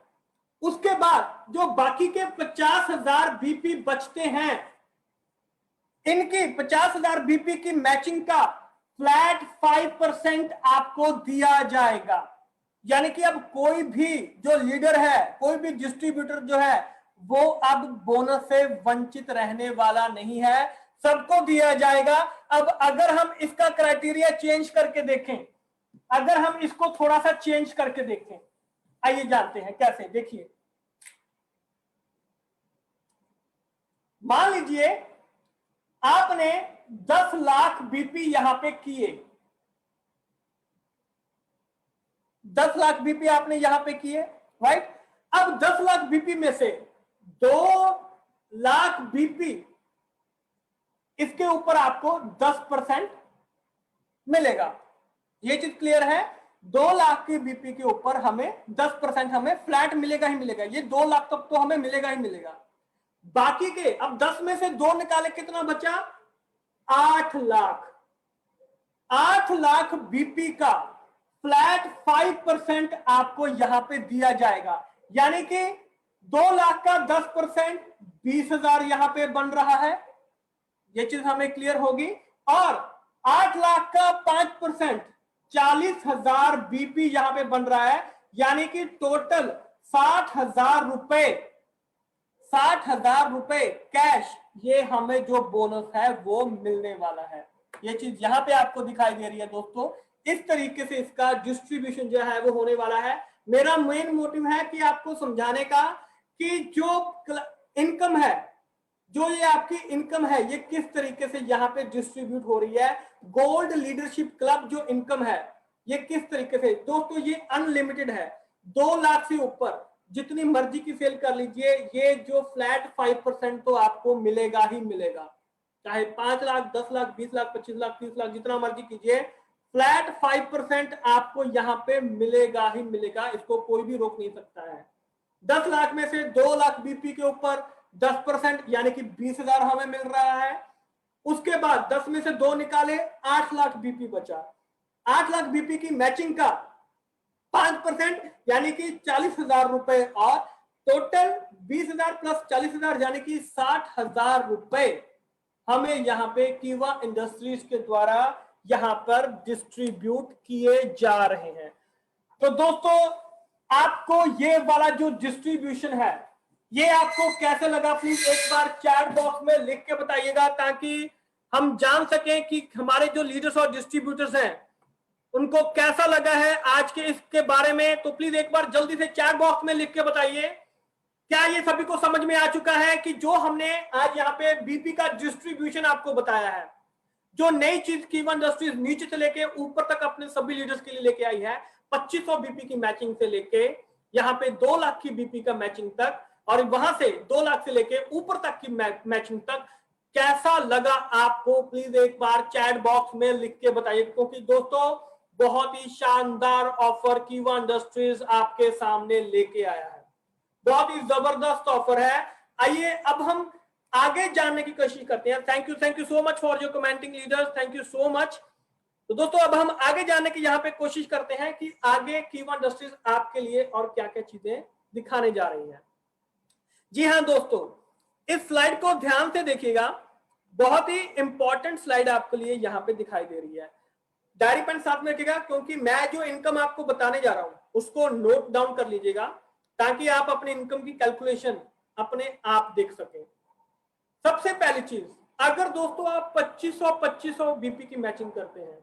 उसके बाद जो बाकी के 50,000 बीपी बचते हैं इनकी 50,000 बीपी की मैचिंग का फ्लैट 5% आपको दिया जाएगा। यानी कि अब कोई भी जो लीडर है कोई भी डिस्ट्रीब्यूटर जो है वो अब बोनस से वंचित रहने वाला नहीं है, सबको दिया जाएगा। अब अगर हम इसका क्राइटेरिया चेंज करके देखें, अगर हम इसको थोड़ा सा चेंज करके देखें, आइए जानते हैं कैसे। देखिए मान लीजिए आपने 10 लाख बीपी यहां पे किए, 10 लाख बीपी आपने यहां पे किए, राइट। अब 10 लाख बीपी में से 2 लाख बीपी इसके ऊपर आपको 10% मिलेगा। ये चीज क्लियर है? 2 लाख की बीपी के ऊपर हमें 10% हमें फ्लैट मिलेगा ही मिलेगा। ये 2 लाख तक तो हमें मिलेगा ही मिलेगा। बाकी के अब 10 में से 2 निकाले, कितना बचा? 8 लाख। 8 लाख बीपी का फ्लैट 5% आपको यहां पे दिया जाएगा, यानी कि 2 लाख का 10% 20,000 यहां पे बन रहा है। ये चीज हमें क्लियर होगी। और 8 लाख का 5% 40,000 बीपी यहां पे बन रहा है, यानी कि टोटल 60,000 रुपए, 60,000 रुपए कैश ये हमें जो बोनस है वो मिलने वाला है। ये चीज यहां पे आपको दिखाई दे रही है दोस्तों। इस तरीके से इसका डिस्ट्रीब्यूशन जो है वो होने वाला है। मेरा मेन मोटिव है कि आपको समझाने का कि जो इनकम है, जो ये आपकी इनकम है, ये किस तरीके से यहाँ पे डिस्ट्रीब्यूट हो रही है। गोल्ड लीडरशिप क्लब जो इनकम है ये किस तरीके से दोस्तों, ये अनलिमिटेड है। 2 लाख से ऊपर जितनी मर्जी की सेल कर लीजिए, ये जो फ्लैट 5% तो आपको मिलेगा ही मिलेगा। चाहे 5 लाख, 10 लाख, 20 लाख, 25 लाख, 30 लाख, जितना मर्जी कीजिए, फ्लैट 5% आपको यहाँ पे मिलेगा ही मिलेगा। इसको कोई भी रोक नहीं सकता है। 10 लाख में से 2 लाख बीपी के ऊपर 10% यानी कि 20,000 हमें मिल रहा है। उसके बाद 10 में से 2 निकाले, 8 लाख बीपी बचा। 8 लाख बीपी की मैचिंग का 5% यानी कि 40,000 रुपए, और टोटल 20,000 प्लस 40,000 यानी कि 60,000 रुपए हमें यहाँ पे कीवा इंडस्ट्रीज के द्वारा यहाँ पर डिस्ट्रीब्यूट किए जा रहे हैं। तो दोस्तों आपको ये वाला जो डिस्ट्रीब्यूशन है ये आपको कैसे लगा, प्लीज एक बार चैट बॉक्स में लिख के बताइएगा, ताकि हम जान सकें कि हमारे जो लीडर्स और डिस्ट्रीब्यूटर्स हैं उनको कैसा लगा है आज के इसके बारे में। तो प्लीज एक बार जल्दी से चैट बॉक्स में लिख के बताइए, क्या ये सभी को समझ में आ चुका है कि जो हमने आज यहाँ पे बीपी का डिस्ट्रीब्यूशन आपको बताया है, जो नई चीज कीवा इंडस्ट्रीज नीचे से लेके ऊपर तक अपने सभी लीडर्स के लिए लेके आई है, 2500 बीपी की मैचिंग से लेके यहाँ पे 2 लाख की बीपी का मैचिंग तक, और वहां से 2 लाख से लेके ऊपर तक की मैचिंग तक, कैसा लगा आपको प्लीज एक बार चैट बॉक्स में लिख के बताइए। क्योंकि दोस्तों बहुत ही शानदार ऑफर कीवा इंडस्ट्रीज आपके सामने लेके आया है, बहुत ही जबरदस्त ऑफर है। आइए अब हम आगे जानने की कोशिश करते हैं। Thank you so much for your commenting leaders, thank you so much. तो दोस्तों अब हम आगे जानने की यहाँ पे कोशिश करते हैं कि आगे कीवा इंडस्ट्रीज आपके लिए और क्या क्या चीजें दिखाने जा रही है। जी हाँ दोस्तों, इस स्लाइड को ध्यान से देखिएगा, बहुत ही इंपॉर्टेंट स्लाइड आपके लिए यहाँ पे दिखाई दे रही है। डायरी पेन साथ में रखिएगा, क्योंकि मैं जो इनकम आपको बताने जा रहा हूं उसको नोट डाउन कर लीजिएगा, ताकि आप अपने इनकम की कैलकुलेशन अपने आप देख सकें। सबसे पहली चीज, अगर दोस्तों आप 2500 बीपी की मैचिंग करते हैं,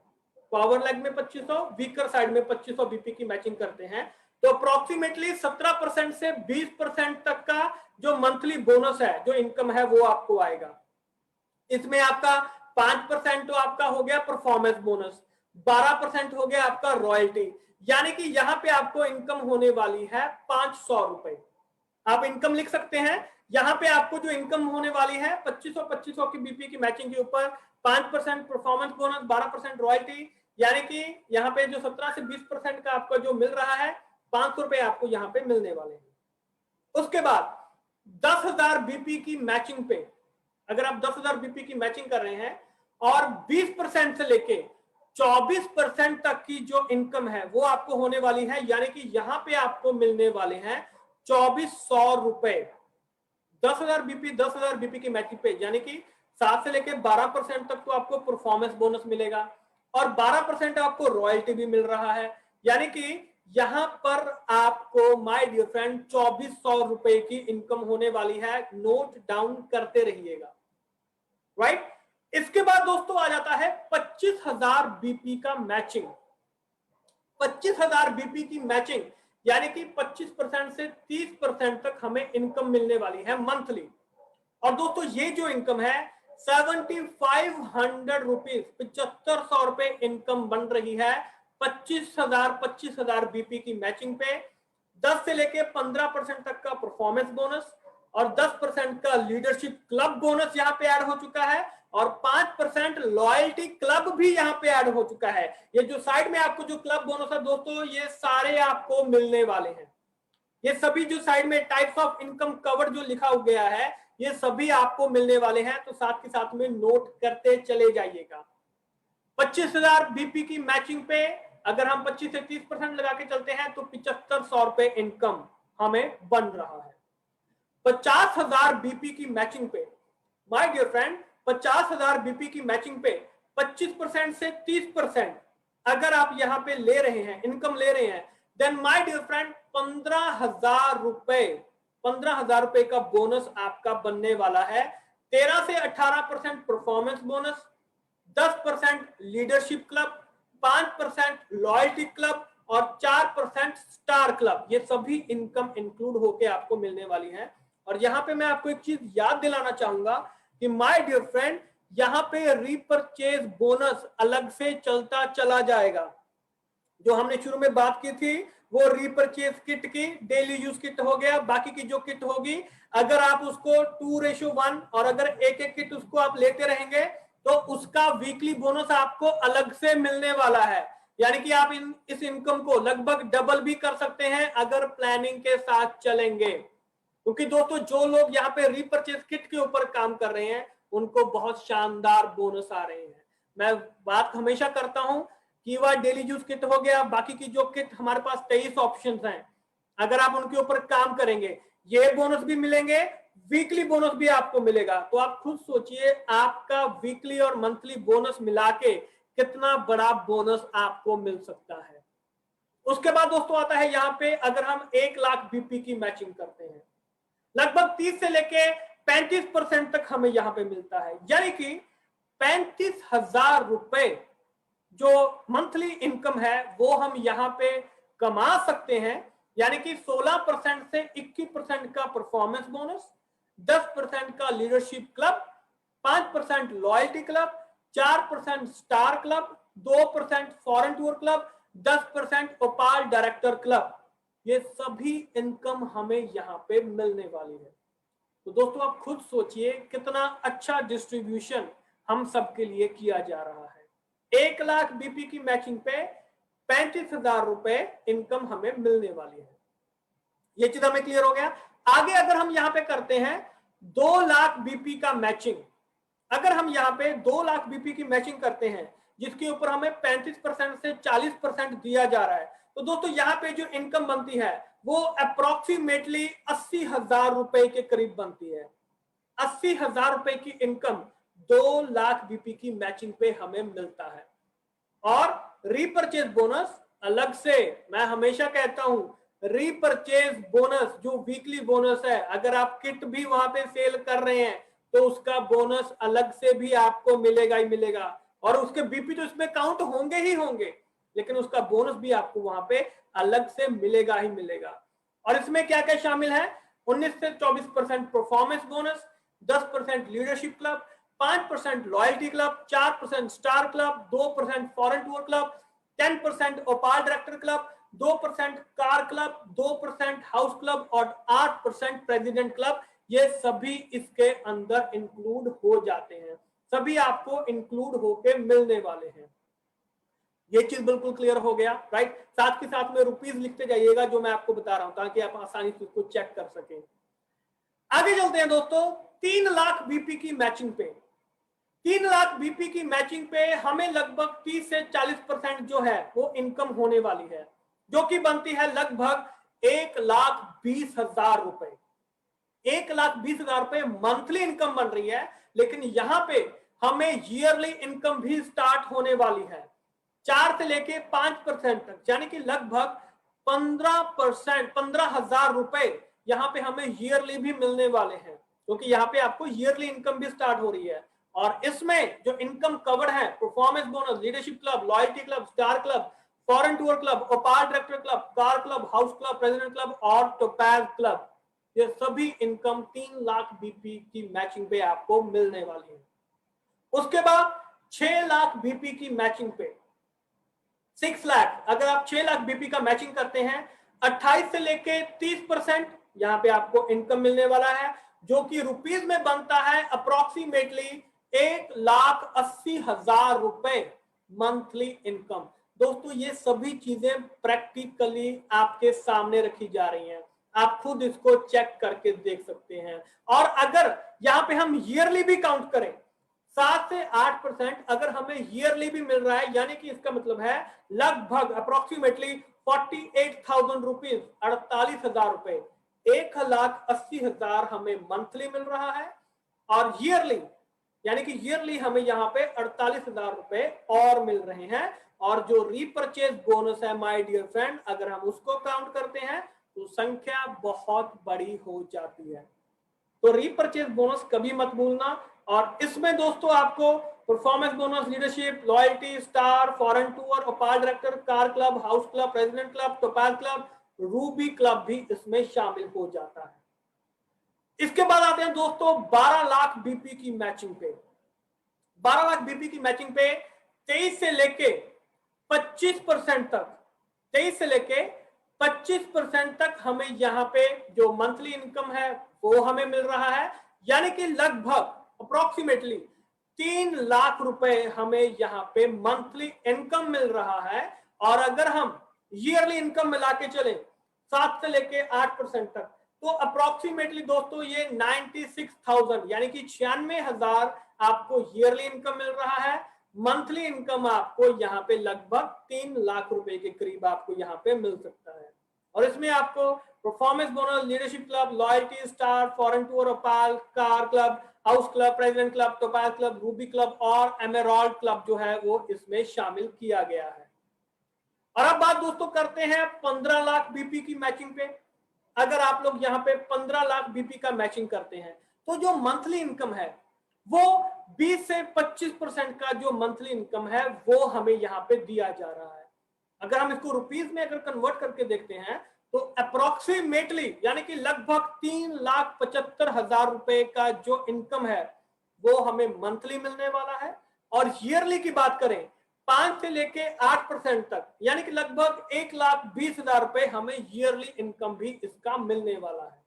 पावर लेग में 2500, वीकर साइड में 2500 बीपी की मैचिंग करते हैं, तो अप्रोक्सीमेटली 17% से 20% तक का जो मंथली बोनस है, जो इनकम है, वो आपको आएगा। इसमें आपका 5% तो आपका हो गया परफॉर्मेंस बोनस, 12% हो गया आपका रॉयल्टी, यानी कि यहां पे आपको इनकम होने वाली है 500 रुपए। आप इनकम लिख सकते हैं, यहां पे आपको जो इनकम होने वाली है 2500 की बीपी की मैचिंग के ऊपर 5% परफॉर्मेंस बोनस, 12% रॉयल्टी, यानी कि यहाँ पे जो 17 से 20% का आपका जो मिल रहा है, 500 रुपए आपको यहाँ पे मिलने वाले हैं। उसके बाद 10,000 बीपी की मैचिंग पे, अगर आप 10,000 बीपी की मैचिंग कर रहे हैं और 20% से लेके 24% तक की जो इनकम है वो आपको होने वाली है, यानी कि यहां पे आपको मिलने वाले हैं 2400 रुपए। 10,000 बीपी की मैचिंग पे, यानी कि 7 से लेके 12% तक तो आपको परफॉर्मेंस बोनस मिलेगा, और 12% आपको रॉयल्टी भी मिल रहा है, यानी कि यहां पर आपको माय डियर फ्रेंड 2400 रुपए की इनकम होने वाली है। नोट डाउन करते रहिएगा, राइट। इसके बाद दोस्तों आ जाता है 25,000 बीपी का मैचिंग। 25,000 बीपी की मैचिंग यानी कि 25% से 30% तक हमें इनकम मिलने वाली है मंथली। और दोस्तों ये जो इनकम है 7,500 रुपीज, 7500 रुपए इनकम बन रही है 25,000 बीपी की मैचिंग पे। 10 से लेके 15% तक का परफॉर्मेंस बोनस और 10% का लीडरशिप क्लब बोनस यहाँ पे ऐड हो चुका है और 5% लॉयल्टी क्लब भी यहाँ पे ऐड हो चुका है। ये जो साइड में आपको जो क्लब बोनस है दोस्तों, ये सारे आपको मिलने वाले हैं। ये सभी जो साइड में टाइप्स ऑफ इनकम कवर जो लिखा गया है, ये सभी आपको मिलने वाले हैं, तो साथ के साथ में नोट करते चले जाइएगा। 25,000 बीपी की मैचिंग पे अगर हम 25 से 30% लगा के चलते हैं तो 7500 रुपए इनकम हमें बन रहा है। 50,000 बीपी की मैचिंग पे, माय डियर फ्रेंड, 50,000 बीपी की मैचिंग पे 25% से 30% अगर आप यहां पे ले रहे हैं, इनकम ले रहे हैं, देन माय डियर फ्रेंड 15,000 रुपए, 15,000 रुपए का बोनस आपका बनने वाला है। 13 से 18% performance bonus, 10% leadership club, 5% loyalty club और 4% स्टार क्लब, ये सभी इनकम इंक्लूड होके आपको मिलने वाली है। और यहां पे मैं आपको एक चीज याद दिलाना चाहूंगा कि माय डियर फ्रेंड, यहां पे रीपरचेज बोनस अलग से चलता चला जाएगा। जो हमने शुरू में बात की थी वो रीपरचेज किट की डेली यूज किट हो गया, बाकी की जो किट होगी अगर आप उसको 2:1 और अगर एक एक किट उसको आप लेते रहेंगे तो उसका वीकली बोनस आपको अलग से मिलने वाला है। यानी कि आप इस इनकम को लगभग डबल भी कर सकते हैं अगर प्लानिंग के साथ चलेंगे। क्योंकि दोस्तों जो लोग यहाँ पे रीपरचेज किट के ऊपर काम कर रहे हैं उनको बहुत शानदार बोनस आ रहे हैं। मैं बात हमेशा करता हूं कि वह डेली यूज किट हो गया, बाकी की जो किट हमारे पास 23 ऑप्शन हैं, अगर आप उनके ऊपर काम करेंगे ये बोनस भी मिलेंगे, वीकली बोनस भी आपको मिलेगा। तो आप खुद सोचिए आपका वीकली और मंथली बोनस मिला के कितना बड़ा बोनस आपको मिल सकता है। उसके बाद दोस्तों आता है यहाँ पे अगर हम 1 लाख बीपी की मैचिंग करते हैं, लगभग 30 से लेके 35% तक हमें यहां पे मिलता है। यानी कि 35,000 रुपए जो मंथली इनकम है वो हम यहां पे कमा सकते हैं। यानी कि 16% से 21% का परफॉर्मेंस बोनस, 10% का leadership club, 5% loyalty club, 4% star club, 2% foreign tour club, 10% ओपाल director club, ये सभी इनकम हमें यहां पे मिलने वाली है। तो दोस्तों आप खुद सोचिए कितना अच्छा डिस्ट्रीब्यूशन हम सबके लिए किया जा रहा है। 1 लाख बीपी की मैचिंग पे 35,000 रुपए इनकम हमें मिलने वाली है। ये चीज हमें क्लियर हो गया। आगे अगर हम यहां पे करते हैं 2 लाख बीपी का मैचिंग, अगर हम यहाँ पे 2 लाख बीपी की मैचिंग करते हैं जिसके ऊपर हमें 35% से 40% दिया जा रहा है, तो दोस्तों यहाँ पे जो इनकम बनती है वो अप्रोक्सीमेटली 80,000 रुपए के करीब बनती है। 80,000 रुपए की इनकम 2 लाख बीपी की मैचिंग पे हमें मिलता है। और रीपरचेज बोनस अलग से, मैं हमेशा कहता हूं रीपरचेज बोनस जो वीकली बोनस है, अगर आप किट भी वहां पे सेल कर रहे हैं तो उसका बोनस अलग से भी आपको मिलेगा ही मिलेगा। और उसके बीपी तो इसमें काउंट होंगे ही होंगे, लेकिन उसका बोनस भी आपको वहां पे अलग से मिलेगा ही मिलेगा। और इसमें क्या क्या शामिल है? 19 से 24% performance bonus, 10% leadership club, 5% loyalty club, 4% star club, 2% foreign tour club, 10% ओपाल director club, 2% car club, 2% house club और 8% प्रेसिडेंट क्लब, ये सभी इसके अंदर इंक्लूड हो जाते हैं। सभी आपको इंक्लूड होके मिलने वाले हैं। ये चीज बिल्कुल क्लियर हो गया, राइट? साथ के साथ में रुपीज लिखते जाइएगा जो मैं आपको बता रहा हूं ताकि आप आसानी से उसको चेक कर सकें। आगे चलते हैं दोस्तों 3 लाख बीपी की मैचिंग पे। 3 लाख बीपी की मैचिंग पे हमें लगभग 30 से 40% जो है वो इनकम होने वाली है, जो कि बनती है लगभग 1,20,000 रुपए। 1,20,000 रुपए मंथली इनकम बन रही है, लेकिन यहां पे हमें ईयरली इनकम भी स्टार्ट होने वाली है 4 से लेके 5% तक, यानी कि लगभग 15%, 15,000 रुपए यहाँ पे हमें ईयरली भी मिलने वाले हैं, क्योंकि यहाँ पे आपको ईयरली इनकम भी स्टार्ट हो रही है। और इसमें जो इनकम कवर्ड है, performance bonus, leadership club, loyalty club, star club, foreign tour club, ओपाल director club, car club, house club, president club और टोपैज क्लब, ये सभी इनकम 3 लाख बीपी की मैचिंग पे आपको मिलने वाली है। उसके बाद 6 लाख बीपी की मैचिंग पे 6 लाख, अगर आप 6 लाख बीपी का मैचिंग करते हैं 28 से लेके 30% यहाँ पे आपको इनकम मिलने वाला है, जो कि रुपीज में बनता है अप्रोक्सीमेटली 1,80,000 रुपए मंथली इनकम। दोस्तों ये सभी चीजें प्रैक्टिकली आपके सामने रखी जा रही हैं, आप खुद इसको चेक करके देख सकते हैं। और अगर यहाँ पे हम ईयरली भी काउंट करें, 7 से 8% अगर हमें ईयरली भी मिल रहा है, यानी कि इसका मतलब है लगभग अप्रोक्सीमेटली 48,000 रुपीज, 48,000 रुपए, 1,80,000 हमें मंथली मिल रहा है। और ईयरली यानी कि ईयरली हमें यहाँ पे 48,000 रुपए और मिल रहे हैं। और जो रीपरचेज बोनस है माय डियर फ्रेंड, अगर हम उसको काउंट करते हैं तो संख्या बहुत बड़ी हो जाती है। तो रीपरचेज बोनस कभी मत भूलना। और इसमें दोस्तों आपको performance bonus, leadership, loyalty, star, foreign tour, ओपाल director, car club, house club, president club, topaz club, Ruby club भी इसमें शामिल हो जाता है। इसके बाद आते हैं दोस्तों 12 लाख बीपी की मैचिंग पे। 12 लाख बीपी की मैचिंग पे 23 से लेके 25% तक, 23 से लेके 25% तक हमें यहाँ पे जो मंथली इनकम है वो हमें मिल रहा है, यानी कि लगभग अप्रोक्सीमेटली 3 लाख रुपए हमें यहाँ पे मंथली इनकम मिल रहा है। और अगर हम ईयरली इनकम मिला के चले 7 से लेके 8% तक, तो अप्रोक्सीमेटली दोस्तों ये 96,000 यानी कि 96,000 आपको ईयरली इनकम मिल रहा है। मंथली इनकम आपको यहाँ पे लगभग 3 लाख रुपए के करीब आपको यहाँ पे मिल सकता है। और इसमें आपको performance bonus, leadership club, loyalty, star, foreign tour, ओपाल, car club, house club, president club, topaz club, Ruby club और एमेराल्ड क्लब जो है वो इसमें शामिल किया गया है। और अब बात दोस्तों करते हैं 15 लाख बीपी की मैचिंग पे। अगर आप लोग यहाँ पे 15 लाख बीपी का मैचिंग करते हैं तो जो मंथली इनकम है वो 20 से 25% का जो मंथली इनकम है वो हमें यहाँ पे दिया जा रहा है। अगर हम इसको रुपीज में अगर कन्वर्ट करके देखते हैं तो अप्रोक्सीमेटली यानी कि लगभग 3,75,000 रुपए का जो इनकम है वो हमें मंथली मिलने वाला है। और ईयरली की बात करें 5 से लेके 8% तक, यानी कि लगभग 1,20,000 रुपए हमें ईयरली इनकम भी इसका मिलने वाला है।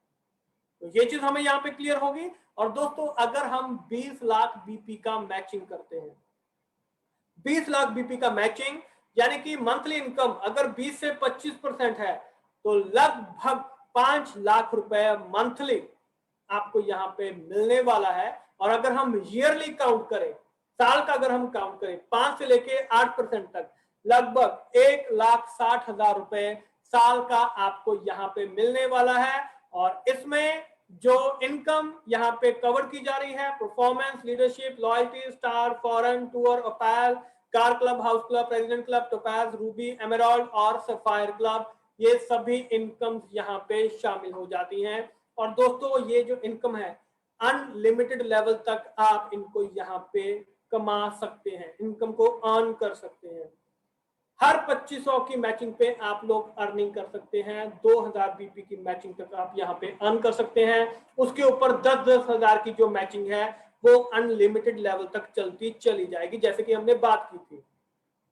तो ये चीज हमें यहाँ पे क्लियर होगी। और दोस्तों अगर हम 20 लाख बीपी का मैचिंग करते हैं, 20 लाख बीपी का मैचिंग यानी कि मंथली इनकम अगर 20 से 25% है तो लगभग 5 लाख रुपए मंथली आपको यहाँ पे मिलने वाला है। और अगर हम ईयरली काउंट करें, साल का अगर हम काउंट करें 5 से लेके 8% तक, लगभग 1,60,000 रुपए साल का आपको यहाँ पे मिलने वाला है। और इसमें जो इनकम यहाँ पे कवर की जा रही है, performance, leadership, loyalty, star, foreign tour, ओपाल, car club, house club, president club, topaz, Ruby, Emerald और सफायर क्लब, ये सभी इनकम यहाँ पे शामिल हो जाती हैं। और दोस्तों ये जो इनकम है अनलिमिटेड लेवल तक आप इनको यहाँ पे कमा सकते हैं, इनकम को अर्न कर सकते हैं। हर 2500 की मैचिंग पे आप लोग अर्निंग कर सकते हैं। 2000 बीपी की मैचिंग तक आप यहाँ पे अर्न कर सकते हैं। उसके ऊपर 10-10 हजार की जो मैचिंग है वो अनलिमिटेड लेवल तक चलती चली जाएगी, जैसे कि हमने बात की थी,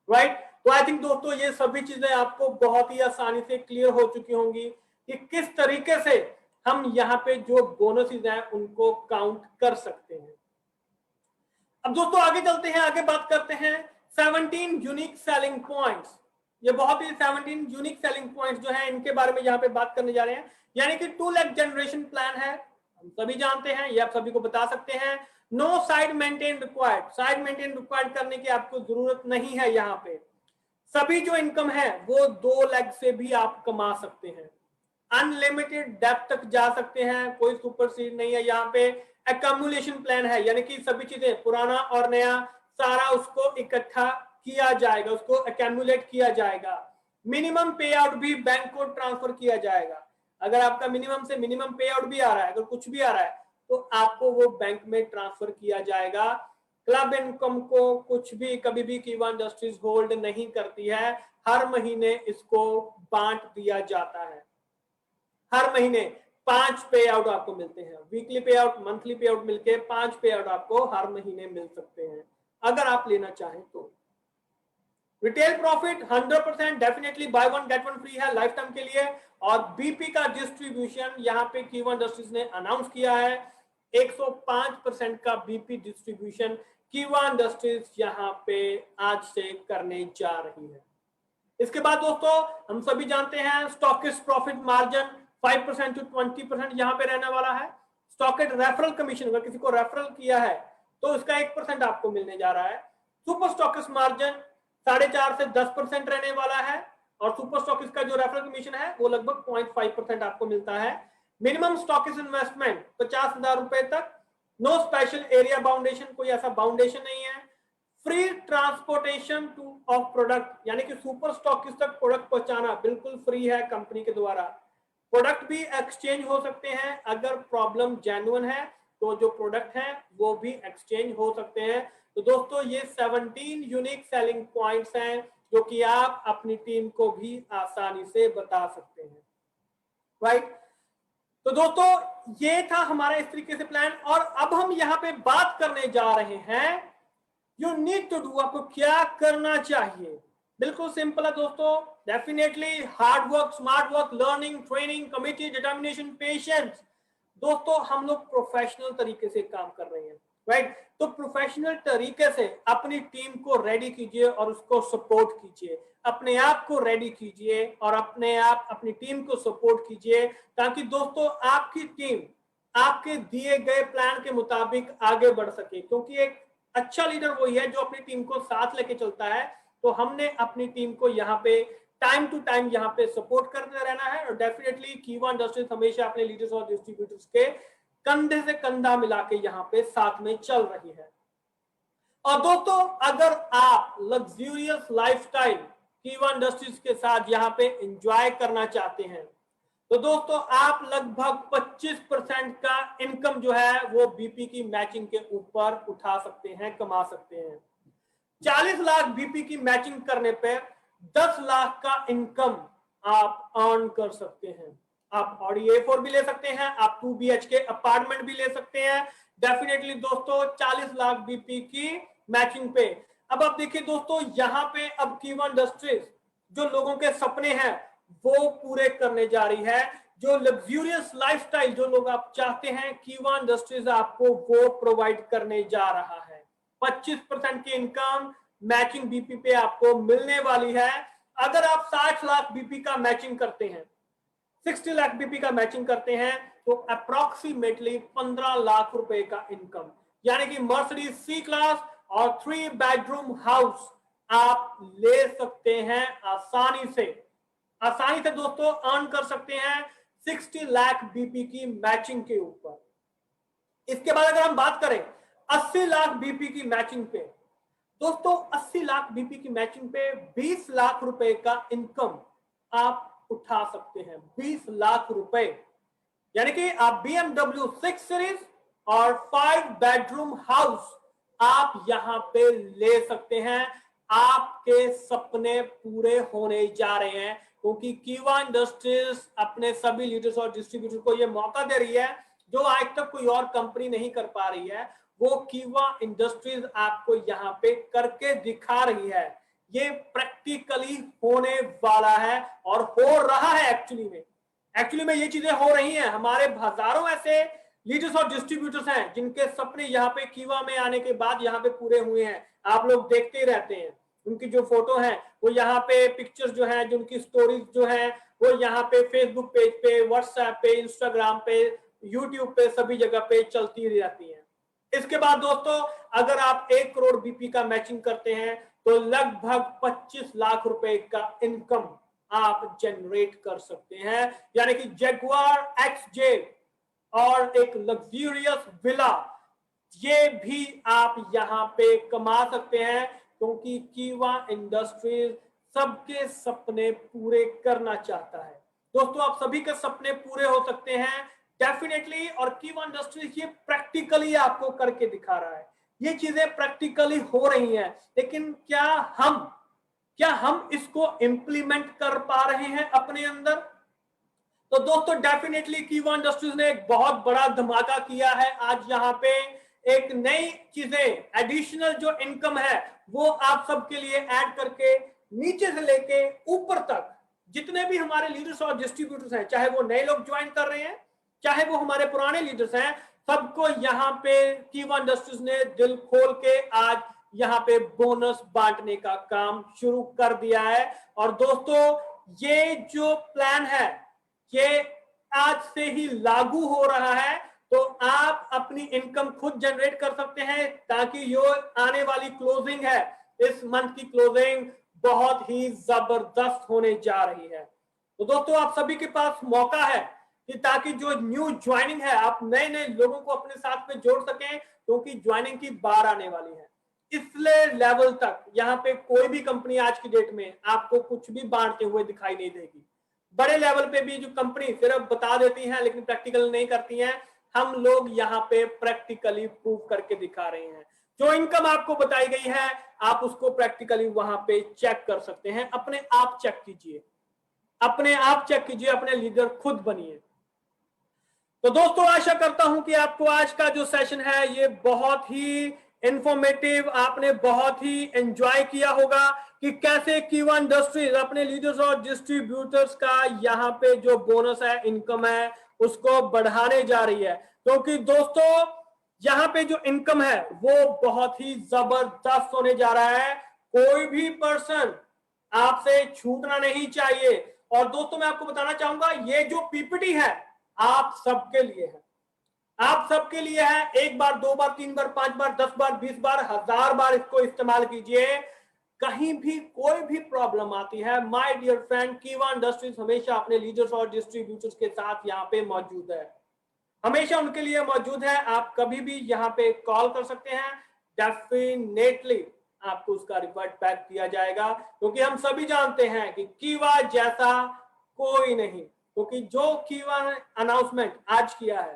राइट। तो आई थिंक दोस्तों ये सभी चीजें आपको बहुत ही आसानी से क्लियर हो चुकी होंगी कि किस तरीके से हम यहाँ पे जो बोनसेस हैं उनको काउंट कर सकते हैं। अब दोस्तों आगे चलते हैं, आगे बात करते हैं 17 यूनिक सेलिंग पॉइंट्स। ये बहुत ही 17 यूनिक सेलिंग पॉइंट्स जो है इनके बारे में यहाँ पे बात करने जा रहे हैं। यानी कि 2 लाख जनरेशन प्लान है, हम सभी जानते हैं, ये आप सभी को बता सकते हैं। No side maintain required, side maintain required करने की आपको जरूरत नहीं है। यहाँ पे सभी जो इनकम है वो 2 लाख से भी आप कमा सकते हैं। अनलिमिटेड डेप्थ तक जा सकते हैं, कोई सुपर सीड नहीं है यहाँ पे। एक्यूमुलेशन प्लान है, यानी कि सभी चीजें पुराना और नया सारा उसको इकट्ठा किया जाएगा, उसको एक्यूमुलेट किया जाएगा। मिनिमम पे आउट भी बैंक को ट्रांसफर किया जाएगा। अगर आपका मिनिमम से मिनिमम पे आउट भी आ रहा है, अगर कुछ भी आ रहा है तो आपको वो बैंक में ट्रांसफर किया जाएगा। क्लब इनकम को कुछ भी कभी भी कीवा इंडस्ट्रीज होल्ड नहीं करती है, हर महीने इसको बांट दिया जाता है। हर महीने 5 पे आउट आपको मिलते हैं, वीकली पे आउट, मंथली पे आउट मिलके 5 पे आउट आपको हर महीने मिल सकते हैं अगर आप लेना चाहें तो, retail profit 100% definitely bye one get one free है लाइफ टाइम के लिए। और बीपी का डिस्ट्रीब्यूशन यहाँ पे कीवा इंडस्ट्रीज ने अनाउंस किया है, 105% का बीपी डिस्ट्रीब्यूशन कीवा इंडस्ट्रीज यहाँ पे आज से करने जा रही है। इसके बाद दोस्तों हम सभी जानते हैं स्टॉकिस्ट प्रॉफिट मार्जिन 5% to 20% यहाँ पे रहने वाला है। स्टॉकेट रेफरल कमीशन, अगर किसी को रेफरल किया है तो इसका 1% आपको मिलने जा रहा है। सुपर स्टॉकिस्ट मार्जिन 4.5 से 10% रहने वाला है और सुपर स्टॉकिस्ट का जो रेफरल कमीशन है वो लगभग 0.5% आपको मिलता है। मिनिमम स्टॉकिस्ट इन्वेस्टमेंट 50,000 रुपए तक। नो स्पेशल एरिया बाउंडेशन, कोई ऐसा बाउंडेशन नहीं है। Free transportation two of product, यानी कि सुपर स्टॉकिस्ट तक प्रोडक्ट पहुंचाना बिल्कुल फ्री है कंपनी के द्वारा। प्रोडक्ट भी एक्सचेंज हो सकते हैं, अगर प्रॉब्लम जेन्युइन है तो जो प्रोडक्ट है वो भी एक्सचेंज हो सकते हैं। तो दोस्तों ये 17 यूनिक सेलिंग पॉइंट्स हैं जो कि आप अपनी टीम को भी आसानी से बता सकते हैं, राइट। तो दोस्तों ये था हमारा इस तरीके से प्लान। और अब हम यहाँ पे बात करने जा रहे हैं यू नीड टू डू, आपको क्या करना चाहिए। बिल्कुल सिंपल है दोस्तों, definitely hard work, smart work, learning, training, committee, determination, patience. दोस्तों हम लोग प्रोफेशनल तरीके से काम कर रहे हैं, राइट। तो प्रोफेशनल तरीके से अपनी टीम को रेडी कीजिए और उसको सपोर्ट कीजिए, अपने आप को रेडी कीजिए और अपने आप अपनी टीम को सपोर्ट कीजिए, ताकि दोस्तों आपकी टीम आपके दिए गए प्लान के मुताबिक आगे बढ़ सके। क्योंकि एक अच्छा लीडर वही है जो अपनी टीम को साथ लेके चलता है। तो हमने अपनी टीम को यहाँ पे टाइम टू टाइम यहाँ पे सपोर्ट करते रहना है। और डेफिनेटली कीवा इंडस्ट्रीज हमेशा अपने लीडर्स और डिस्ट्रीब्यूटर्स के कंधे से कंधा मिला के यहाँ पे साथ में चल रही है। और दोस्तों अगर आप लग्जूरियस लाइफस्टाइल कीवा इंडस्ट्रीज के साथ यहाँ पे एंजॉय करना चाहते हैं तो दोस्तों आप लगभग 25% का इनकम जो है वो बीपी की मैचिंग के ऊपर उठा सकते हैं, कमा सकते हैं। 40 लाख बीपी की मैचिंग करने पे 10 लाख का इनकम आप अर्न कर सकते हैं। आप ऑडी A4 भी ले सकते हैं, आप 2 BHK अपार्टमेंट भी ले सकते हैं। डेफिनेटली दोस्तों 40 लाख बीपी की मैचिंग पे। अब आप देखिए दोस्तों यहाँ पे अब कीवा इंडस्ट्रीज जो लोगों के सपने हैं वो पूरे करने जा रही है। जो लग्जूरियस लाइफस्टाइल जो लोग आप चाहते हैं कीवा इंडस्ट्रीज आपको वो प्रोवाइड करने जा रहा है। 25% की इनकम मैचिंग बीपी पे आपको मिलने वाली है। अगर आप 60 लाख बीपी का मैचिंग करते हैं, 60 लाख बीपी का मैचिंग करते हैं तो अप्रोक्सीमेटली 15 लाख रुपए का इनकम, यानी कि मर्सिडीज सी क्लास और 3 बेडरूम हाउस आप ले सकते हैं आसानी से दोस्तों अर्न कर सकते हैं 60 लाख बीपी की मैचिंग के ऊपर। इसके बाद अगर हम बात करें 80 लाख बीपी की मैचिंग पे, दोस्तों 80 लाख बीपी की मैचिंग पे 20 लाख रुपए का इनकम आप उठा सकते हैं। 20 लाख रुपए, यानी कि आप BMW 6 सीरीज और 5 बेडरूम हाउस आप यहां पे ले सकते हैं। आपके सपने पूरे होने जा रहे हैं, क्योंकि कीवा इंडस्ट्रीज अपने सभी लीडर्स और डिस्ट्रीब्यूटर को यह मौका दे रही है जो आज तक कोई और कंपनी नहीं कर पा रही है। वो कीवा इंडस्ट्रीज आपको यहाँ पे करके दिखा रही है। ये प्रैक्टिकली होने वाला है और हो रहा है। एक्चुअली में ये चीजें हो रही हैं। हमारे हजारों ऐसे लीडर्स और डिस्ट्रीब्यूटर्स हैं जिनके सपने यहाँ पे कीवा में आने के बाद यहाँ पे पूरे हुए हैं। आप लोग देखते ही रहते हैं, उनकी जो फोटो है वो यहाँ पे, पिक्चर्स जो है, जो उनकी स्टोरीज जो है वो यहाँ पे फेसबुक पेज पे, व्हाट्सएप पे, इंस्टाग्राम पे, यूट्यूब पे, सभी जगह पे चलती रहती है। इसके बाद दोस्तों अगर आप 1 करोड़ बीपी का मैचिंग करते हैं तो लगभग 25 लाख रुपए का इनकम आप जनरेट कर सकते हैं, यानी कि जगुआर XJ और एक लग्जूरियस विला ये भी आप यहाँ पे कमा सकते हैं, क्योंकि कीवा इंडस्ट्रीज सबके सपने पूरे करना चाहता है। दोस्तों आप सभी के सपने पूरे हो सकते हैं डेफिनेटली, और कीवा इंडस्ट्रीज ये प्रैक्टिकली आपको करके दिखा रहा है। ये चीजें प्रैक्टिकली हो रही हैं, लेकिन क्या हम इसको इंप्लीमेंट कर पा रहे हैं अपने अंदर? तो दोस्तों डेफिनेटली कीवा इंडस्ट्रीज ने एक बहुत बड़ा धमाका किया है। आज यहाँ पे एक नई चीजें, एडिशनल जो इनकम है वो आप सबके लिए ऐड करके नीचे से लेके ऊपर तक जितने भी हमारे लीडर्स और डिस्ट्रीब्यूटर्स हैं, चाहे वो नए लोग ज्वाइन कर रहे हैं, चाहे वो हमारे पुराने लीडर्स हैं, सबको यहाँ पे कीवा इंडस्ट्रीज ने दिल खोल के आज यहाँ पे बोनस बांटने का काम शुरू कर दिया है। और दोस्तों, ये जो प्लान है ये आज से ही लागू हो रहा है, तो आप अपनी इनकम खुद जनरेट कर सकते हैं, ताकि जो आने वाली क्लोजिंग है, इस मंथ की क्लोजिंग बहुत ही जबरदस्त होने जा रही है। तो दोस्तों, आप सभी के पास मौका है कि ताकि जो न्यू ज्वाइनिंग है, आप नए नए लोगों को अपने साथ में जोड़ सकें, क्योंकि ज्वाइनिंग की बार आने वाली है। इसलिए लेवल तक यहाँ पे कोई भी कंपनी आज की डेट में आपको कुछ भी बांटते हुए दिखाई नहीं देगी। बड़े लेवल पे भी जो कंपनी सिर्फ बता देती हैं लेकिन प्रैक्टिकल नहीं करती हैं, हम लोग यहाँ पे प्रैक्टिकली प्रूव करके दिखा रहे हैं। जो इनकम आपको बताई गई है, आप उसको प्रैक्टिकली वहां पे चेक कर सकते हैं। अपने आप चेक कीजिए, अपने आप चेक कीजिए, अपने लीडर खुद बनिए। तो दोस्तों, आशा करता हूं कि आपको आज का जो सेशन है ये बहुत ही इंफॉर्मेटिव, आपने बहुत ही एंजॉय किया होगा कि कैसे कीवा इंडस्ट्रीज अपने लीडर्स और डिस्ट्रीब्यूटर्स का यहाँ पे जो बोनस है, इनकम है, उसको बढ़ाने जा रही है। क्योंकि दोस्तों, यहाँ पे जो इनकम है वो बहुत ही जबरदस्त होने जा रहा है। कोई भी पर्सन आपसे छूटना नहीं चाहिए। और दोस्तों, मैं आपको बताना चाहूंगा, ये जो पीपीटी है आप सबके लिए है, आप सबके लिए है। एक बार, दो बार, तीन बार, पांच बार, 10 बार, 20 बार, 1000 बार इसको इस्तेमाल कीजिए। कहीं भी कोई भी प्रॉब्लम आती है, माय डियर फ्रेंड, कीवा इंडस्ट्रीज हमेशा अपने लीडर्स और डिस्ट्रीब्यूटर्स के साथ यहाँ पे मौजूद है, हमेशा उनके लिए मौजूद है। आप कभी भी यहाँ पे कॉल कर सकते हैं, डेफिनेटली आपको उसका रिवर्ट बैक दिया जाएगा, क्योंकि हम सभी जानते हैं कि कीवा जैसा कोई नहीं। क्योंकि जो कीवा अनाउंसमेंट आज किया है,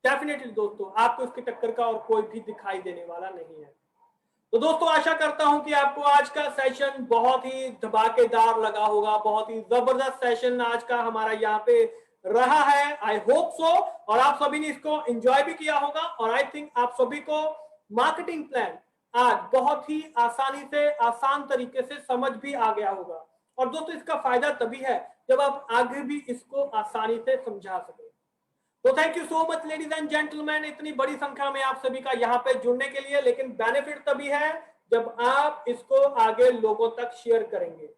डेफिनेटली दोस्तों आपको इसकी टक्कर का और कोई भी दिखाई देने वाला नहीं है। तो दोस्तों, आशा करता हूं कि आपको आज का सेशन बहुत ही धमाकेदार लगा होगा, बहुत ही जबरदस्त सेशन आज का हमारा यहाँ पे रहा है। I hope so. और आप सभी ने इसको एंजॉय भी किया होगा, और आई थिंक आप सभी को मार्केटिंग प्लान आज बहुत ही आसानी से, आसान तरीके से समझ भी आ गया होगा। और दोस्तों, इसका फायदा तभी है जब आप आगे भी इसको आसानी से समझा सके। तो thank you so much ladies and gentleman, इतनी बड़ी संख्या में आप सभी का यहाँ पे जुड़ने के लिए। लेकिन बेनिफिट तभी है जब आप इसको आगे लोगों तक शेयर करेंगे,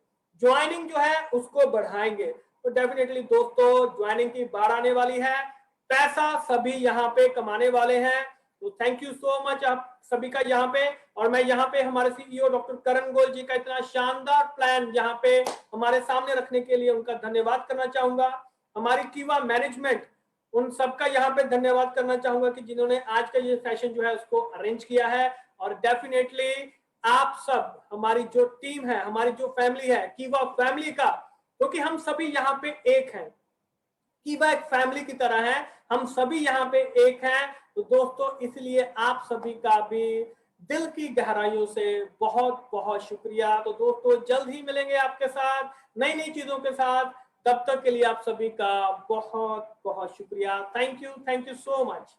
ज्वाइनिंग जो है उसको बढ़ाएंगे। तो डेफिनेटली दोस्तों, ज्वाइनिंग की बार आने वाली है, पैसा सभी यहाँ पे कमाने वाले हैं। तो थैंक यू सो मच आप सभी का यहाँ पे। और मैं यहाँ पे हमारे सीईओ डॉक्टर करण गोयल जी का इतना शानदार प्लान यहाँ पे हमारे सामने रखने के लिए उनका धन्यवाद करना चाहूंगा। हमारी कीवा मैनेजमेंट, उन सबका यहाँ पे धन्यवाद करना चाहूंगा कि जिन्होंने आज का ये सेशन जो है उसको अरेंज किया है। और डेफिनेटली आप सब, हमारी जो टीम है, हमारी जो फैमिली है, कीवा फैमिली का, क्योंकि हम सभी यहाँ पे एक हैं, कीवा एक फैमिली की तरह है, हम सभी यहाँ पे एक हैं। तो दोस्तों, इसलिए आप सभी का भी दिल की गहराइयों से बहुत बहुत शुक्रिया। तो दोस्तों, जल्द ही मिलेंगे आपके साथ नई नई चीजों के साथ। तब तक के लिए आप सभी का बहुत बहुत शुक्रिया। Thank you so much.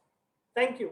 Thank you.